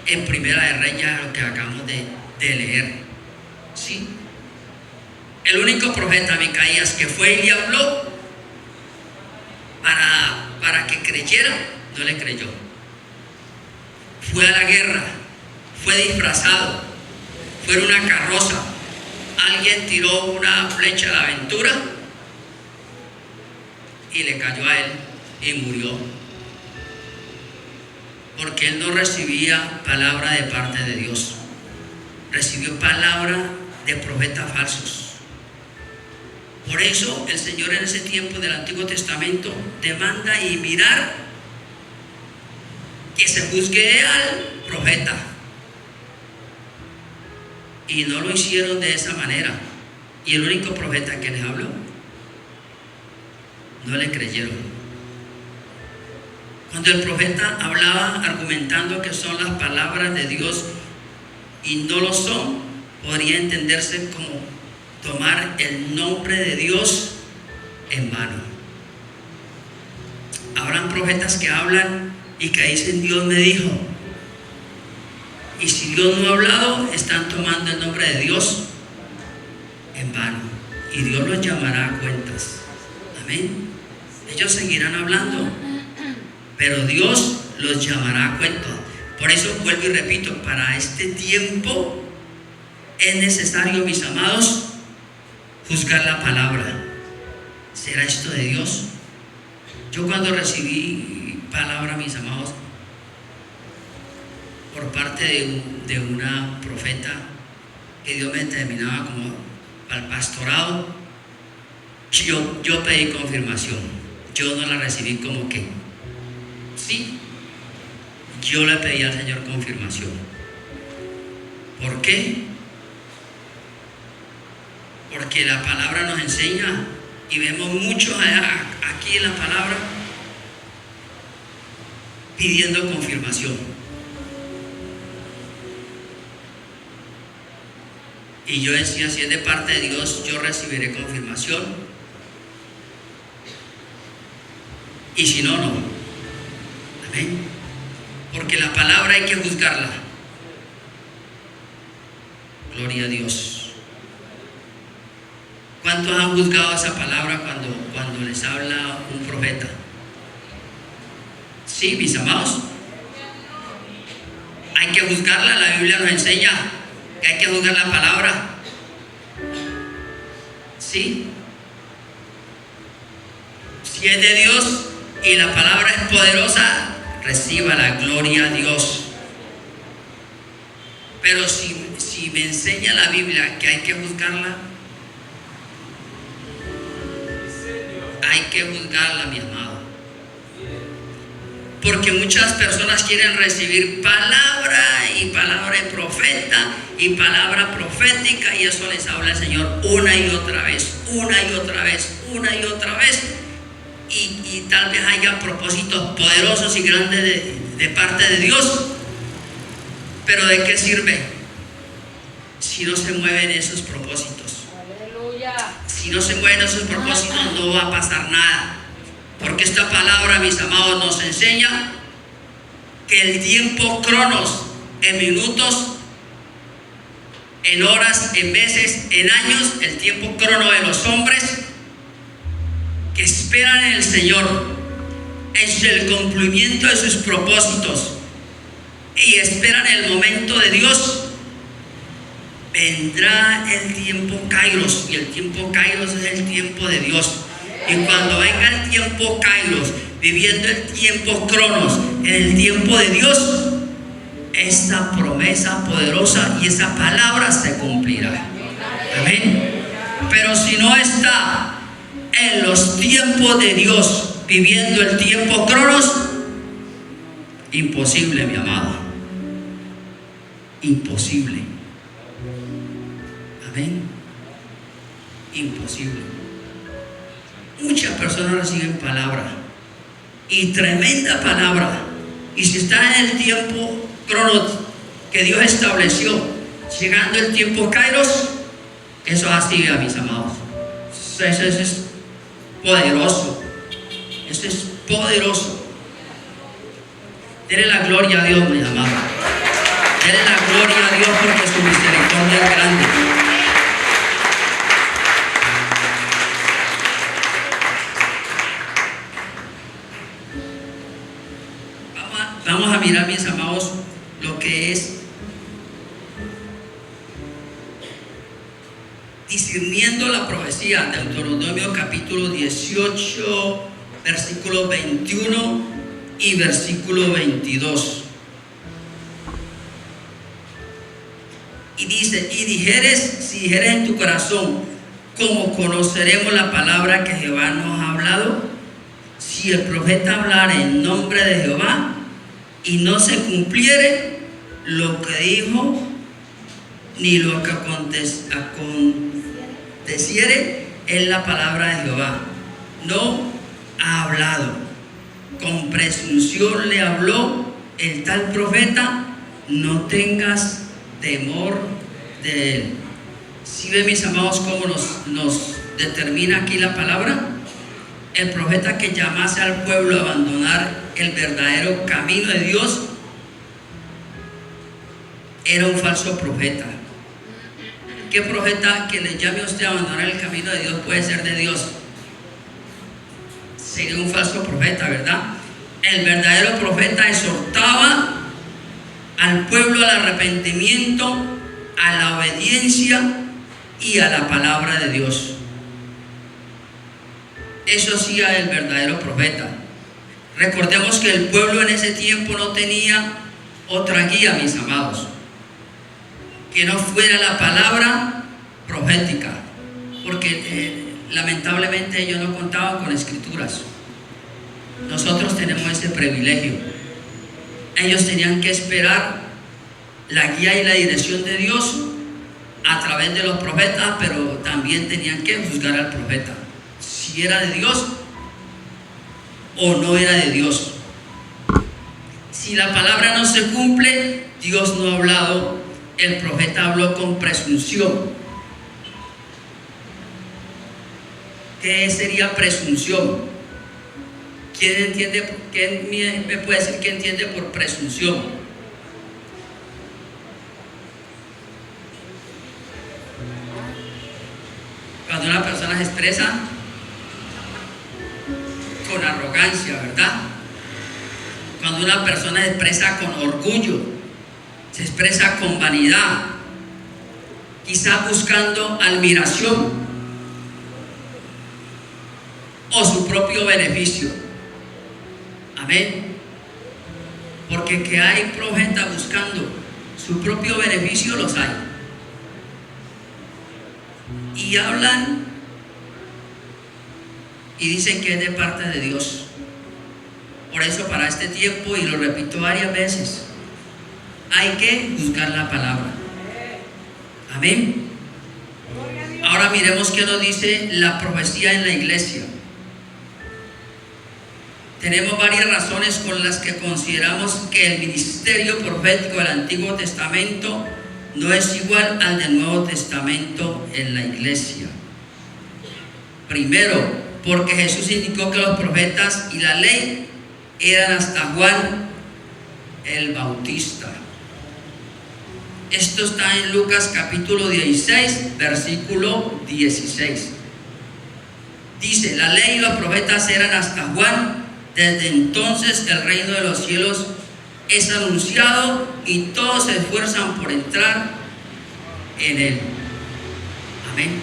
en Primera de Reyes, lo que acabamos de leer. ¿Sí? El único profeta, Micaías, que fue y le habló para que creyera, no le creyó. Fue a la guerra, fue disfrazado, fue en una carroza. Alguien tiró una flecha a la aventura y le cayó a él y murió, porque él no recibía palabra de parte de Dios, recibió palabra de profetas falsos. Por eso el Señor en ese tiempo del Antiguo Testamento demanda y mirar que se juzgue al profeta, y no lo hicieron de esa manera. Y el único profeta que les habló, no le creyeron. Cuando el profeta hablaba argumentando que son las palabras de Dios y no lo son, podría entenderse como tomar el nombre de Dios en vano. Habrán profetas que hablan y que dicen Dios me dijo. Y si Dios no ha hablado, están tomando el nombre de Dios en vano. Y Dios los llamará a cuentas. Amén. Ellos seguirán hablando, pero Dios los llamará a cuentas. Por eso vuelvo y repito, para este tiempo es necesario, mis amados, juzgar la palabra. ¿Será esto de Dios? Yo cuando recibí palabra, mis amados, por parte de una profeta que Dios me determinaba como al pastorado, yo pedí confirmación. Yo no la recibí como que sí. Yo le pedí al Señor confirmación. ¿Por qué? Porque la palabra nos enseña y vemos mucho aquí en la palabra pidiendo confirmación. Y yo decía, si es de parte de Dios, yo recibiré confirmación. Y si no, no. Amén. Porque la palabra hay que juzgarla. Gloria a Dios. ¿Cuántos han juzgado esa palabra cuando les habla un profeta? Sí, mis amados. Hay que juzgarla. La Biblia nos enseña que hay que juzgar la palabra. Sí. Si es de Dios y la palabra es poderosa, reciba la gloria a Dios. Pero si me enseña la Biblia que hay que juzgarla, hay que juzgarla, mi amado. Porque muchas personas quieren recibir palabra y palabra de profeta y palabra profética, y eso les habla el Señor una y otra vez, una y otra vez, una y otra vez. Y tal vez haya propósitos poderosos y grandes de parte de Dios, pero ¿de qué sirve si no se mueven esos propósitos? Aleluya. Si no se mueven esos propósitos, no va a pasar nada. Porque esta palabra, mis amados, nos enseña que el tiempo cronos, en minutos, en horas, en meses, en años, el tiempo crono de los hombres que esperan en el Señor es el cumplimiento de sus propósitos y esperan el momento de Dios. Vendrá el tiempo Kairos, y el tiempo Kairos es el tiempo de Dios. Y cuando venga el tiempo Kairos, viviendo el tiempo Cronos, en el tiempo de Dios, esta promesa poderosa y esa palabra se cumplirá. Amén. Pero si no está en los tiempos de Dios, viviendo el tiempo Cronos, imposible, mi amado. Imposible. Amén. Imposible. Muchas personas reciben palabra, y tremenda palabra, y si está en el tiempo Cronos que Dios estableció, llegando el tiempo Kairos, eso es así, mis amados. Eso es poderoso. Eso es poderoso. Denle la gloria a Dios, mis amados. Denle la gloria a Dios porque su misericordia es grande. Vamos a mirar, mis amados, lo que es discerniendo la profecía. Deuteronomio capítulo 18, versículo 21 y versículo 22. Y dice: y si dijeres en tu corazón, ¿cómo conoceremos la palabra que Jehová nos ha hablado? Si el profeta hablara en nombre de Jehová y no se cumpliere lo que dijo, ni lo que aconteciere, es la palabra de Jehová. No ha hablado, con presunción le habló el tal profeta, no tengas temor de él. ¿Sí ven, mis amados, cómo nos determina aquí la palabra? el profeta que llamase al pueblo a abandonar el verdadero camino de Dios era un falso profeta. ¿Qué profeta que le llame a usted a abandonar el camino de Dios puede ser de Dios? Sería un falso profeta, ¿verdad? El verdadero profeta exhortaba al pueblo al arrepentimiento, a la obediencia y a la palabra de Dios. Eso hacía el verdadero profeta. Recordemos que el pueblo en ese tiempo no tenía otra guía, mis amados, que no fuera la palabra profética, porque lamentablemente ellos no contaban con escrituras. Nosotros tenemos ese privilegio. Ellos tenían que esperar la guía y la dirección de Dios a través de los profetas, pero también tenían que juzgar al profeta si era de Dios o no era de Dios. Si la palabra no se cumple, Dios no ha hablado, el profeta habló con presunción. ¿Qué sería presunción? ¿Quién entiende? ¿Quién me puede decir qué entiende por presunción? Cuando una persona se expresa con arrogancia, ¿verdad? Cuando una persona se expresa con orgullo, se expresa con vanidad, quizá buscando admiración o su propio beneficio. Amén. Porque que hay profetas buscando su propio beneficio, los hay. Y hablan y dicen que es de parte de Dios. Por eso para este tiempo, y lo repito varias veces, hay que juzgar la palabra. Amén. Ahora miremos qué nos dice la profecía en la iglesia. Tenemos varias razones con las que consideramos que el ministerio profético del Antiguo Testamento no es igual al del Nuevo Testamento en la iglesia. Primero, porque Jesús indicó que los profetas y la ley eran hasta Juan el Bautista. Esto está en Lucas capítulo 16, versículo 16. Dice: la ley y los profetas eran hasta Juan. Desde entonces el reino de los cielos es anunciado y todos se esfuerzan por entrar en él. Amén.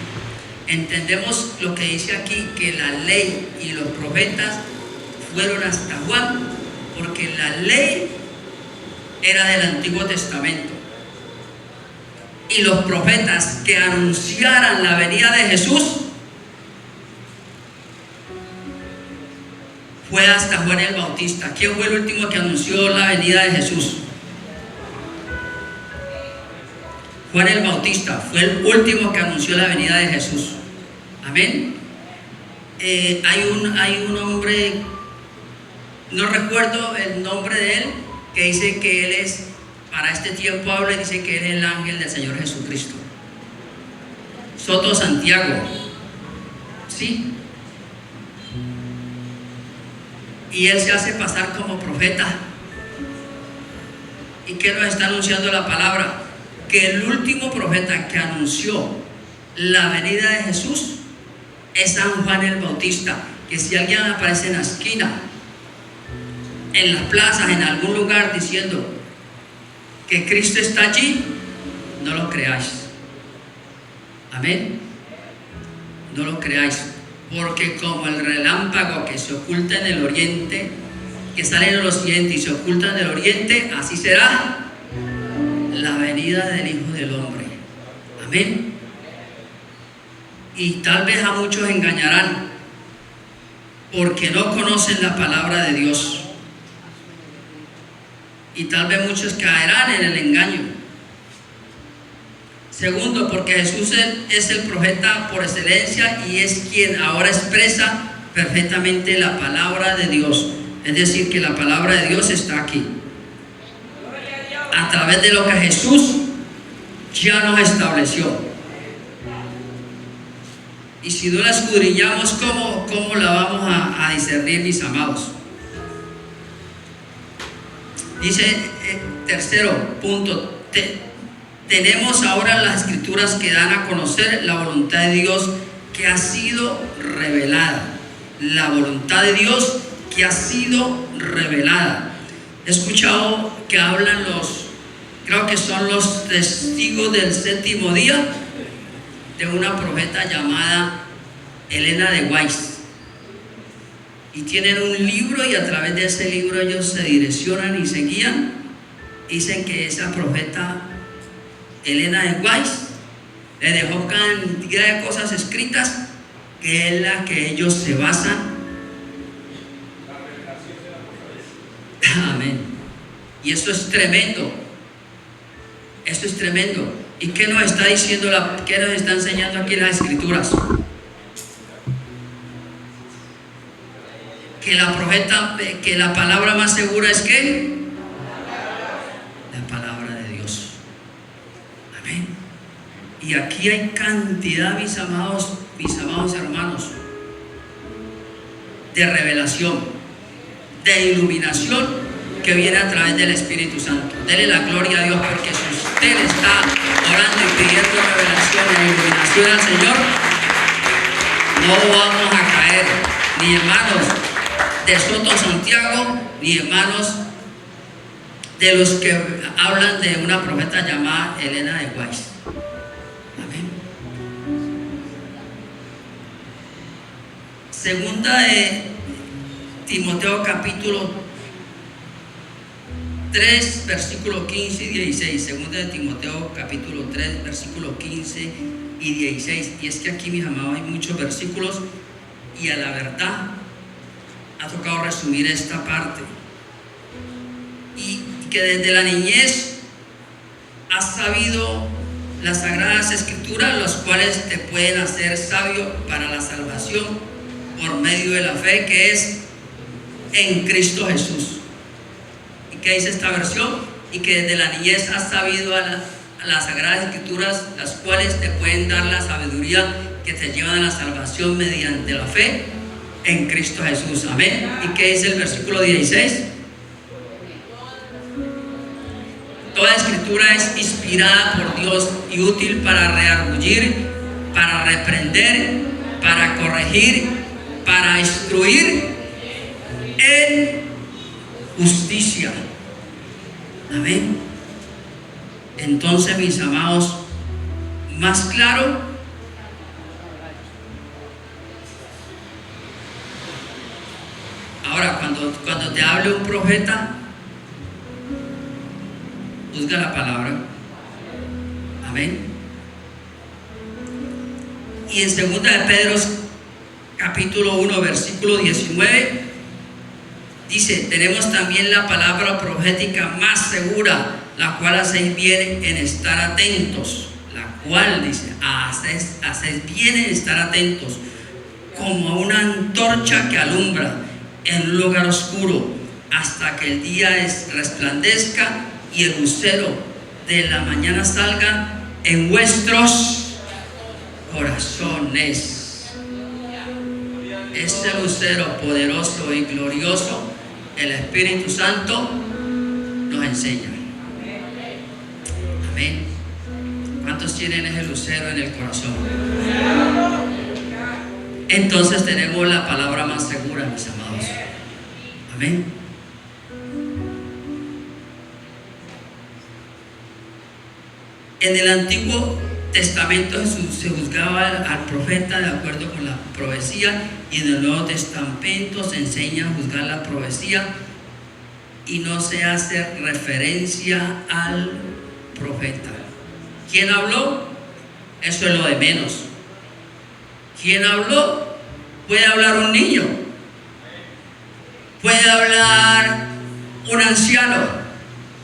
Entendemos lo que dice aquí, que la ley y los profetas fueron hasta Juan, porque la ley era del Antiguo Testamento y los profetas que anunciaran la venida de Jesús fue hasta Juan el Bautista. ¿Quién fue el último que anunció la venida de Jesús? Juan el Bautista fue el último que anunció la venida de Jesús. Amén. Hay un hombre, no recuerdo el nombre de él, que dice que él es, para este tiempo habla y dice que él es el ángel del Señor Jesucristo. Soto Santiago. Sí. Y él se hace pasar como profeta. ¿Y qué nos está anunciando la palabra? Que el último profeta que anunció la venida de Jesús es San Juan el Bautista. Que si alguien aparece en la esquina, en las plazas, en algún lugar diciendo que Cristo está allí, no lo creáis. Amén. No lo creáis. Porque como el relámpago que se oculta en el oriente, que sale en el occidente y se oculta en el oriente, así será la venida del Hijo del Hombre. Amén. Y tal vez a muchos engañarán porque no conocen la palabra de Dios. Y tal vez muchos caerán en el engaño. Segundo, porque Jesús es el profeta por excelencia y es quien ahora expresa perfectamente la palabra de Dios. Es decir, que la palabra de Dios está aquí. A través de lo que Jesús ya nos estableció. Y si no la escudriñamos, ¿cómo la vamos a discernir, mis amados? Dice, tercero punto, tenemos ahora las escrituras que dan a conocer la voluntad de Dios que ha sido revelada. La voluntad de Dios que ha sido revelada. He escuchado que hablan creo que son los testigos del séptimo día, de una profeta llamada Elena de White. Y tienen un libro, y a través de ese libro ellos se direccionan y se guían. Dicen que esa profeta Elena de White le dejó cantidad de cosas escritas, que es la que ellos se basan. Amén. Y eso es tremendo. Esto es tremendo. ¿Y qué nos está diciendo, qué nos está enseñando aquí las escrituras? Que la palabra más segura es ¿qué? La palabra de Dios. Amén. Y aquí hay cantidad, mis amados hermanos, de revelación, de iluminación que viene a través del Espíritu Santo. Dele la gloria a Dios, porque si usted está orando y pidiendo revelación e iluminación al Señor, no vamos a caer, ni hermanos de Soto Santiago, ni hermanos de los que hablan de una profeta llamada Elena de White. Amén. Segunda de Timoteo capítulo 3, versículo 15 y 16. Segunda de Timoteo capítulo 3, versículo 15 y 16. Y es que aquí, mis amados, hay muchos versículos, y a la verdad ha tocado resumir esta parte. Y que desde la niñez has sabido las sagradas escrituras, las cuales te pueden hacer sabio para la salvación por medio de la fe que es en Cristo Jesús. ¿Y qué dice esta versión? Y que desde la niñez has sabido a las sagradas escrituras, las cuales te pueden dar la sabiduría que te llevan a la salvación mediante la fe en Cristo Jesús. Amén. ¿Y qué dice el versículo 16? Toda escritura es inspirada por Dios y útil para redarguir, para reprender, para corregir, para instruir en justicia. Amén. Entonces, mis amados, más claro, ahora cuando te hable un profeta, juzga la palabra. Amén. Y en 2 de Pedro capítulo 1, versículo 19, dice: tenemos también la palabra profética más segura, la cual hacéis bien en estar atentos. La cual, dice, hacéis bien en estar atentos, como una antorcha que alumbra en un lugar oscuro, hasta que el día resplandezca y el lucero de la mañana salga en vuestros corazones. Ese lucero poderoso y glorioso, el Espíritu Santo, nos enseña. Amén. ¿Cuántos tienen ese lucero en el corazón? Entonces tenemos la palabra más segura, mis amados. Amén. En el Antiguo Testamento se juzgaba al profeta de acuerdo con la profecía, y en el Nuevo Testamento se enseña a juzgar la profecía y no se hace referencia al profeta. ¿Quién habló? Eso es lo de menos. ¿Quién habló? Puede hablar un niño, puede hablar un anciano,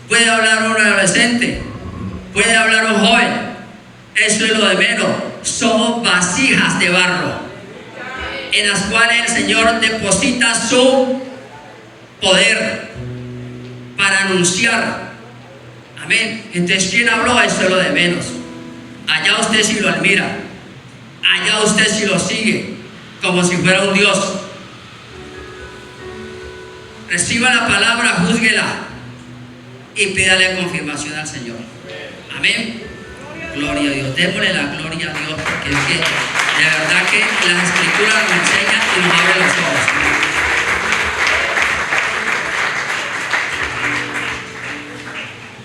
puede hablar un adolescente, puede hablar un joven. Eso es lo de menos. Somos vasijas de barro en las cuales el Señor deposita su poder para anunciar. Amén. Entonces, ¿quién habló? Eso es lo de menos. Allá usted si lo admira. allá usted si lo sigue como si fuera un Dios. Reciba la palabra, júzguela y pídale confirmación al Señor. Amén. Gloria a Dios. Démosle la gloria a Dios, porque es que de verdad que las escrituras nos enseñan y nos abren los ojos.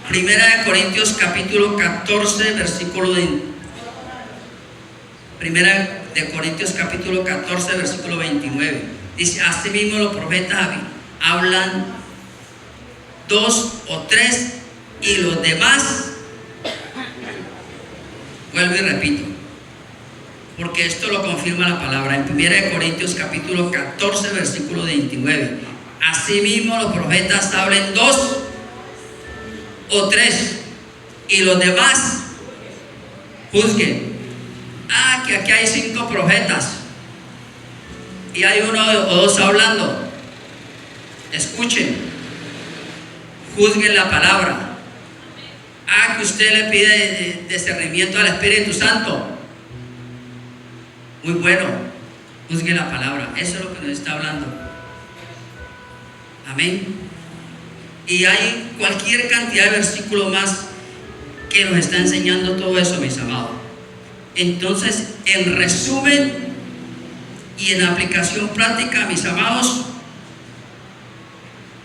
Primera de Corintios capítulo 14 versículo 20. Primera de Corintios capítulo 14 versículo 29. Dice: asimismo los profetas hablan 2 o 3 y los demás. Vuelvo y repito, porque esto lo confirma la palabra en 1 Corintios capítulo 14 versículo 29. Asimismo los profetas hablen 2 o 3 y los demás juzguen. Que aquí hay 5 profetas y hay 1 o 2 hablando. Escuchen, juzguen la palabra. Que usted le pide discernimiento al Espíritu Santo. Muy bueno, juzgue la palabra. Eso es lo que nos está hablando. Amén. Y hay cualquier cantidad de versículos más que nos está enseñando todo eso, mis amados. Entonces, en resumen y en aplicación práctica, mis amados,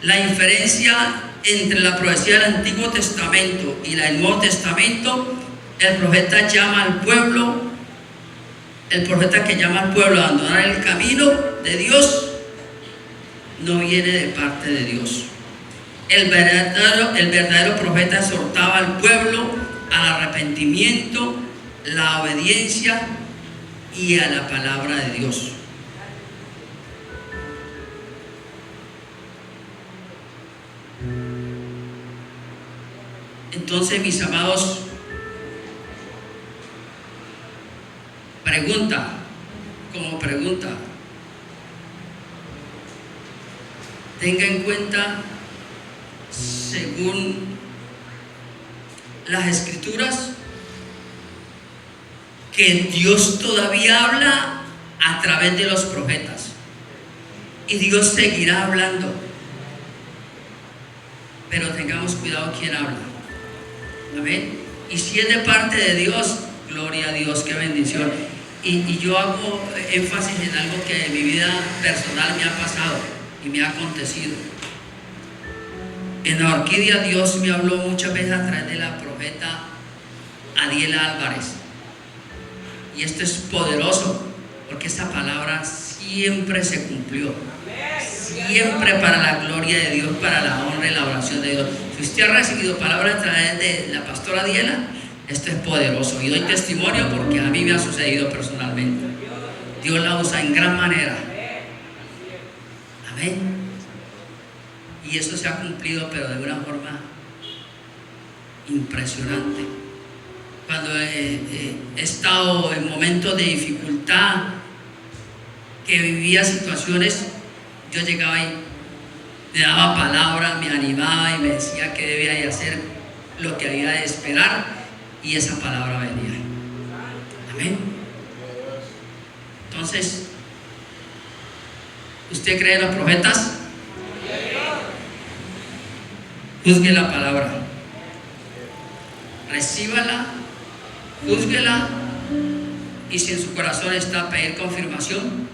la diferencia entre la profecía del Antiguo Testamento y la del Nuevo Testamento: el profeta llama al pueblo, el profeta que llama al pueblo a abandonar el camino de Dios, no viene de parte de Dios. El verdadero profeta exhortaba al pueblo al arrepentimiento, la obediencia y a la palabra de Dios. Entonces, mis amados, pregunta, tenga en cuenta, según las escrituras, que Dios todavía habla a través de los profetas y Dios seguirá hablando, pero tengamos cuidado quién habla. Amén. Y si es de parte de Dios, gloria a Dios, qué bendición. Y yo hago énfasis en algo que en mi vida personal me ha pasado y me ha acontecido. En la Orquídea Dios me habló muchas veces a través de la profeta Adiela Álvarez. Y esto es poderoso, porque esta palabra siempre se cumplió. Siempre para la gloria de Dios, para la honra y la oración de Dios. Si usted ha recibido palabra a través de la pastora Adiela, esto es poderoso. Y doy testimonio porque a mí me ha sucedido personalmente. Dios la usa en gran manera. Amén. Y eso se ha cumplido, pero de una forma impresionante. Cuando he estado en momentos de dificultad, que vivía situaciones, yo llegaba y me daba palabra, me animaba y me decía que debía de hacer, lo que había de esperar, y esa palabra venía. Amén. Entonces, ¿usted cree en los profetas? Juzgue la palabra, recíbala, júzguela, y si en su corazón está a pedir confirmación,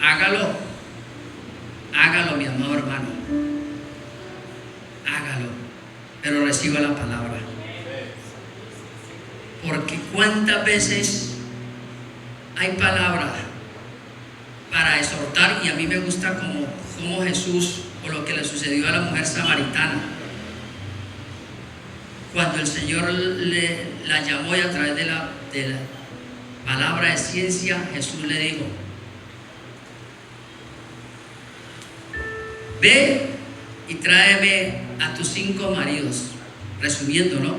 hágalo, mi amado hermano, hágalo, pero reciba la palabra. Porque cuántas veces hay palabra para exhortar, y a mí me gusta como Jesús, o lo que le sucedió a la mujer samaritana, cuando el Señor la llamó y a través de la palabra de ciencia, Jesús le dijo: ve y tráeme a tus 5 maridos. Resumiendo, ¿no?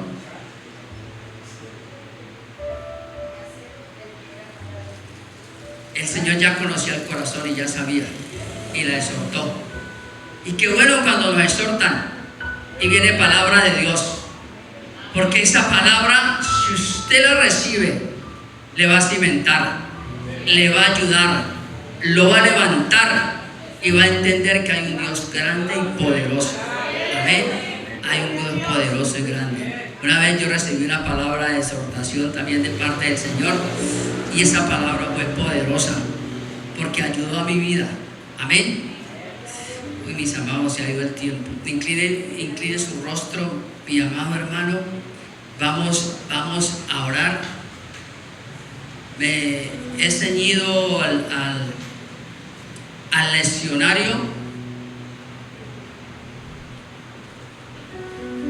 El Señor ya conocía el corazón y ya sabía, y la exhortó. Y qué bueno cuando nos exhortan y viene palabra de Dios, porque esa palabra, si usted la recibe le va a cimentar, le va a ayudar, lo va a levantar y va a entender que hay un Dios grande y poderoso. Amén. Hay un Dios poderoso y grande. Una vez yo recibí una palabra de exhortación también de parte del Señor, y esa palabra fue poderosa porque ayudó a mi vida. Amén. Uy, mis amados, se ha ido el tiempo. Incline su rostro, mi amado hermano. Vamos a orar. Me he ceñido al leccionario.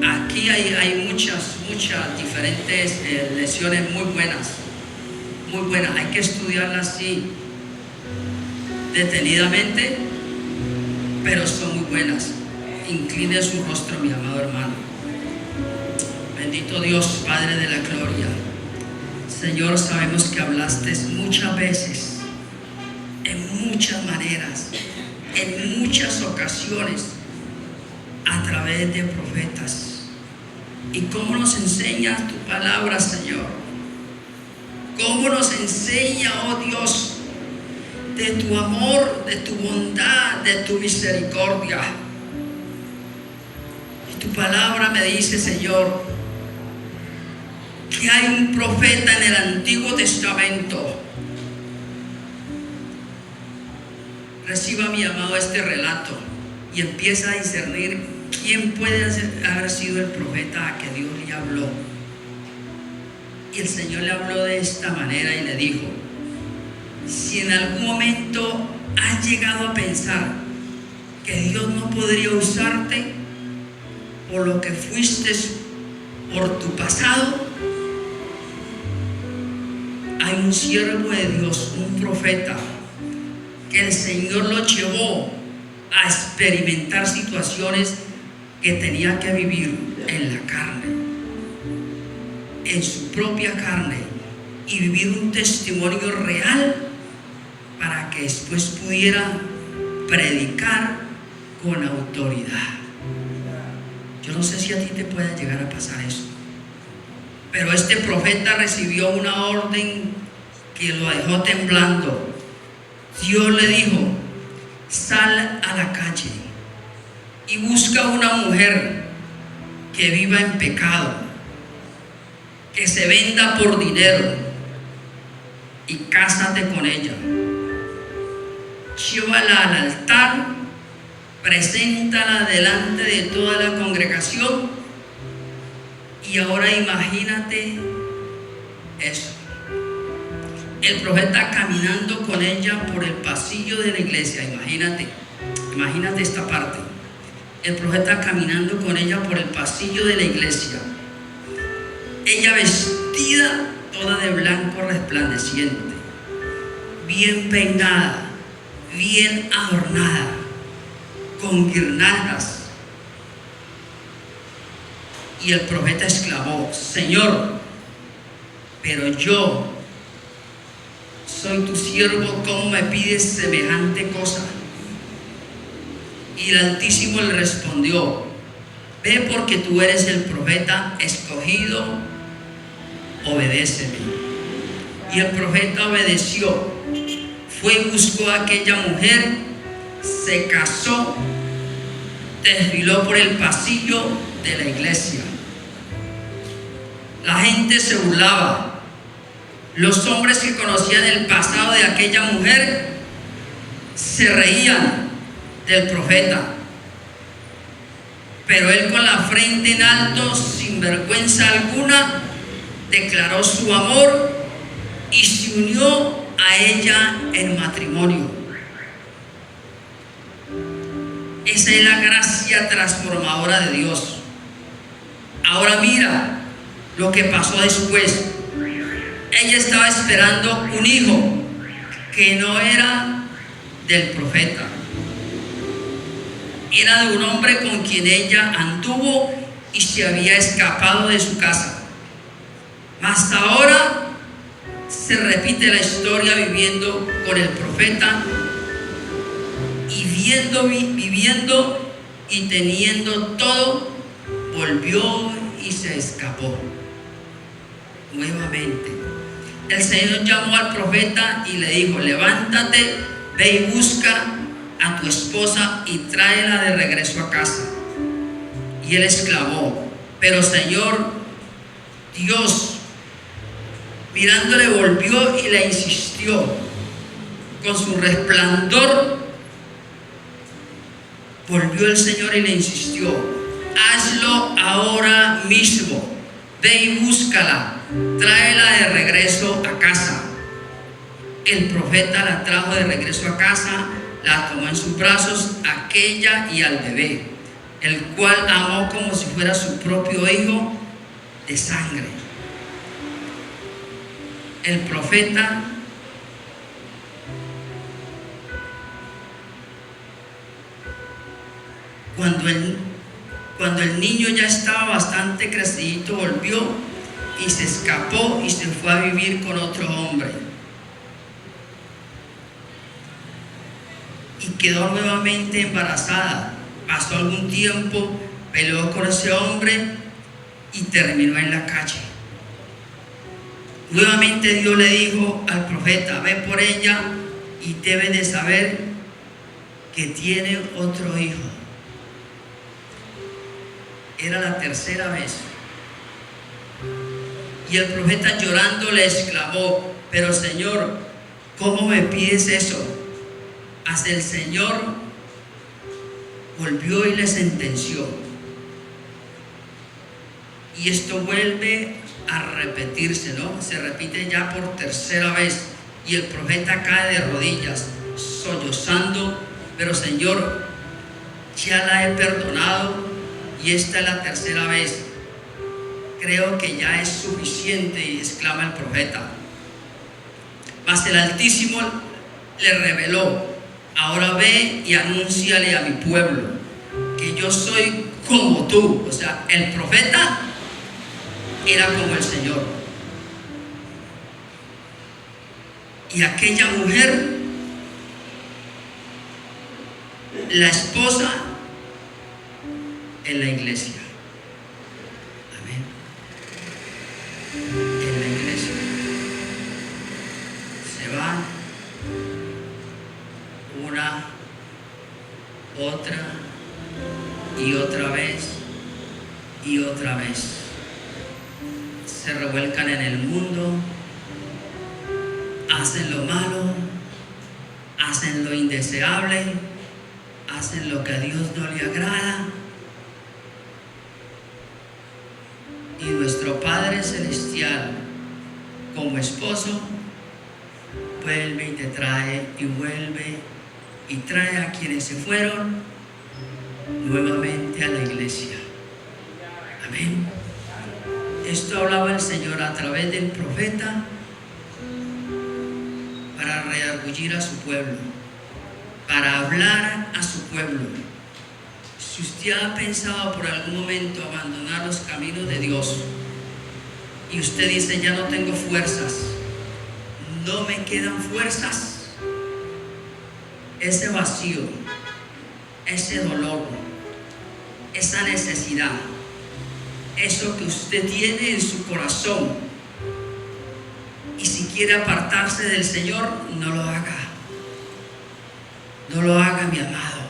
Aquí hay muchas diferentes lecciones muy buenas. Hay que estudiarlas así detenidamente, pero son muy buenas. Incline su rostro, mi amado hermano. Bendito Dios, Padre de la gloria. Señor, sabemos que hablaste muchas veces, en muchas maneras, en muchas ocasiones, a través de profetas. ¿Y cómo nos enseña tu palabra, Señor? ¿Cómo nos enseña, oh Dios, de tu amor, de tu bondad, de tu misericordia? Y tu palabra me dice, Señor, que hay un profeta en el Antiguo Testamento. Reciba, mi amado, este relato y empieza a discernir quién puede haber sido el profeta a que Dios le habló. Y el Señor le habló de esta manera y le dijo: si en algún momento has llegado a pensar que Dios no podría usarte por lo que fuiste, por tu pasado, hay un siervo de Dios, un profeta, que el Señor lo llevó a experimentar situaciones que tenía que vivir en la carne, en su propia carne, y vivir un testimonio real para que después pudiera predicar con autoridad. Yo no sé si a ti te puede llegar a pasar eso, pero este profeta recibió una orden que lo dejó temblando. Dios le dijo: sal a la calle y busca una mujer que viva en pecado, que se venda por dinero, y cásate con ella. Llévala al altar, preséntala delante de toda la congregación, y ahora imagínate eso. El profeta caminando con ella por el pasillo de la iglesia. Imagínate esta parte. El profeta caminando con ella por el pasillo de la iglesia. Ella vestida toda de blanco resplandeciente, bien peinada, bien adornada, con guirnaldas. Y el profeta exclamó: Señor, pero yo soy tu siervo, ¿cómo me pides semejante cosa? Y el Altísimo le respondió: ve, porque tú eres el profeta escogido, obedéceme. Y el profeta obedeció, fue y buscó a aquella mujer, se casó, desfiló por el pasillo de la iglesia. La gente se burlaba. Los hombres que conocían el pasado de aquella mujer se reían del profeta, pero él, con la frente en alto, sin vergüenza alguna, declaró su amor y se unió a ella en matrimonio. Esa es la gracia transformadora de Dios. Ahora mira lo que pasó después. Ella estaba esperando un hijo que no era del profeta, era de un hombre con quien ella anduvo y se había escapado de su casa. Mas ahora se repite la historia, viviendo con el profeta y viviendo y teniendo todo, volvió y se escapó nuevamente. el Señor llamó al profeta y le dijo: levántate, ve y busca a tu esposa y tráela de regreso a casa. Y él exclamó: pero Señor Dios, mirándole, volvió y le insistió con su resplandor. Volvió el Señor y le insistió: hazlo ahora mismo, ve y búscala, tráela de regreso a casa. El profeta la trajo de regreso a casa, la tomó en sus brazos, aquella y al bebé, el cual amó como si fuera su propio hijo de sangre. El profeta cuando el niño ya estaba bastante crecidito, volvió y se escapó y se fue a vivir con otro hombre. Y quedó nuevamente embarazada. Pasó algún tiempo, peleó con ese hombre y terminó en la calle. Nuevamente Dios le dijo al profeta: ve por ella y debe de saber que tiene otro hijo. Era la tercera vez. Y el profeta llorando le exclamó: pero Señor, ¿cómo me pides eso? Hasta el Señor volvió y le sentenció. Y esto vuelve a repetirse, ¿no? Se repite ya por tercera vez. Y el profeta cae de rodillas, sollozando: pero Señor, ya la he perdonado y esta es la tercera vez. Creo que ya es suficiente. Y exclama el profeta. Mas el Altísimo le reveló: ahora ve y anúnciale a mi pueblo que yo soy como tú. O sea, el profeta era como el Señor. Y aquella mujer, la esposa, en la iglesia. Amén. En la iglesia se van una, otra y otra vez y otra vez. Se revuelcan en el mundo, hacen lo malo, hacen lo indeseable, hacen lo que a Dios no le agrada. Y nuestro Padre Celestial, como esposo, vuelve y te trae y vuelve y trae a quienes se fueron nuevamente a la iglesia. Amén. Esto hablaba el Señor a través del profeta para redargüir a su pueblo, para hablar a su pueblo. Si usted ha pensado por algún momento abandonar los caminos de Dios y usted dice: ya no tengo fuerzas, no me quedan fuerzas, ese vacío, ese dolor, esa necesidad, eso que usted tiene en su corazón, y si quiere apartarse del Señor, no lo haga. No lo haga, mi amado.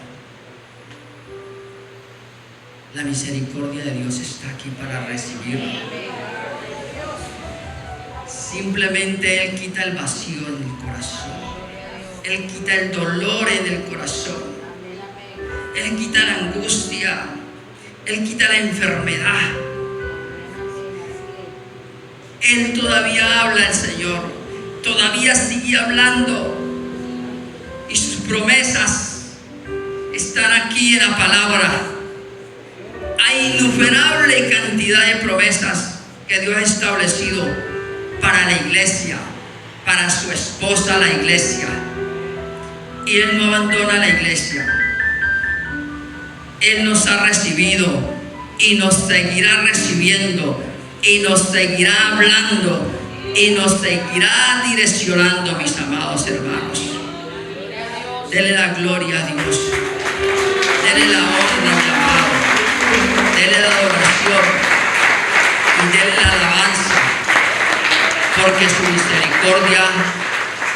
La misericordia de Dios está aquí para recibirlo. Simplemente Él quita el vacío en el corazón. Él quita el dolor en el corazón. Él quita la angustia. Él quita la enfermedad. Él todavía habla, el Señor. Todavía sigue hablando. Y sus promesas están aquí en la palabra. Hay innumerable cantidad de promesas que Dios ha establecido para la iglesia, para su esposa, la iglesia. Y Él no abandona la iglesia. Él nos ha recibido y nos seguirá recibiendo y nos seguirá hablando y nos seguirá direccionando, mis amados hermanos. Dele la gloria a Dios. Dele la honra, mi amado. Dele la adoración y dele la alabanza, porque su misericordia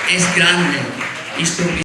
es grande y su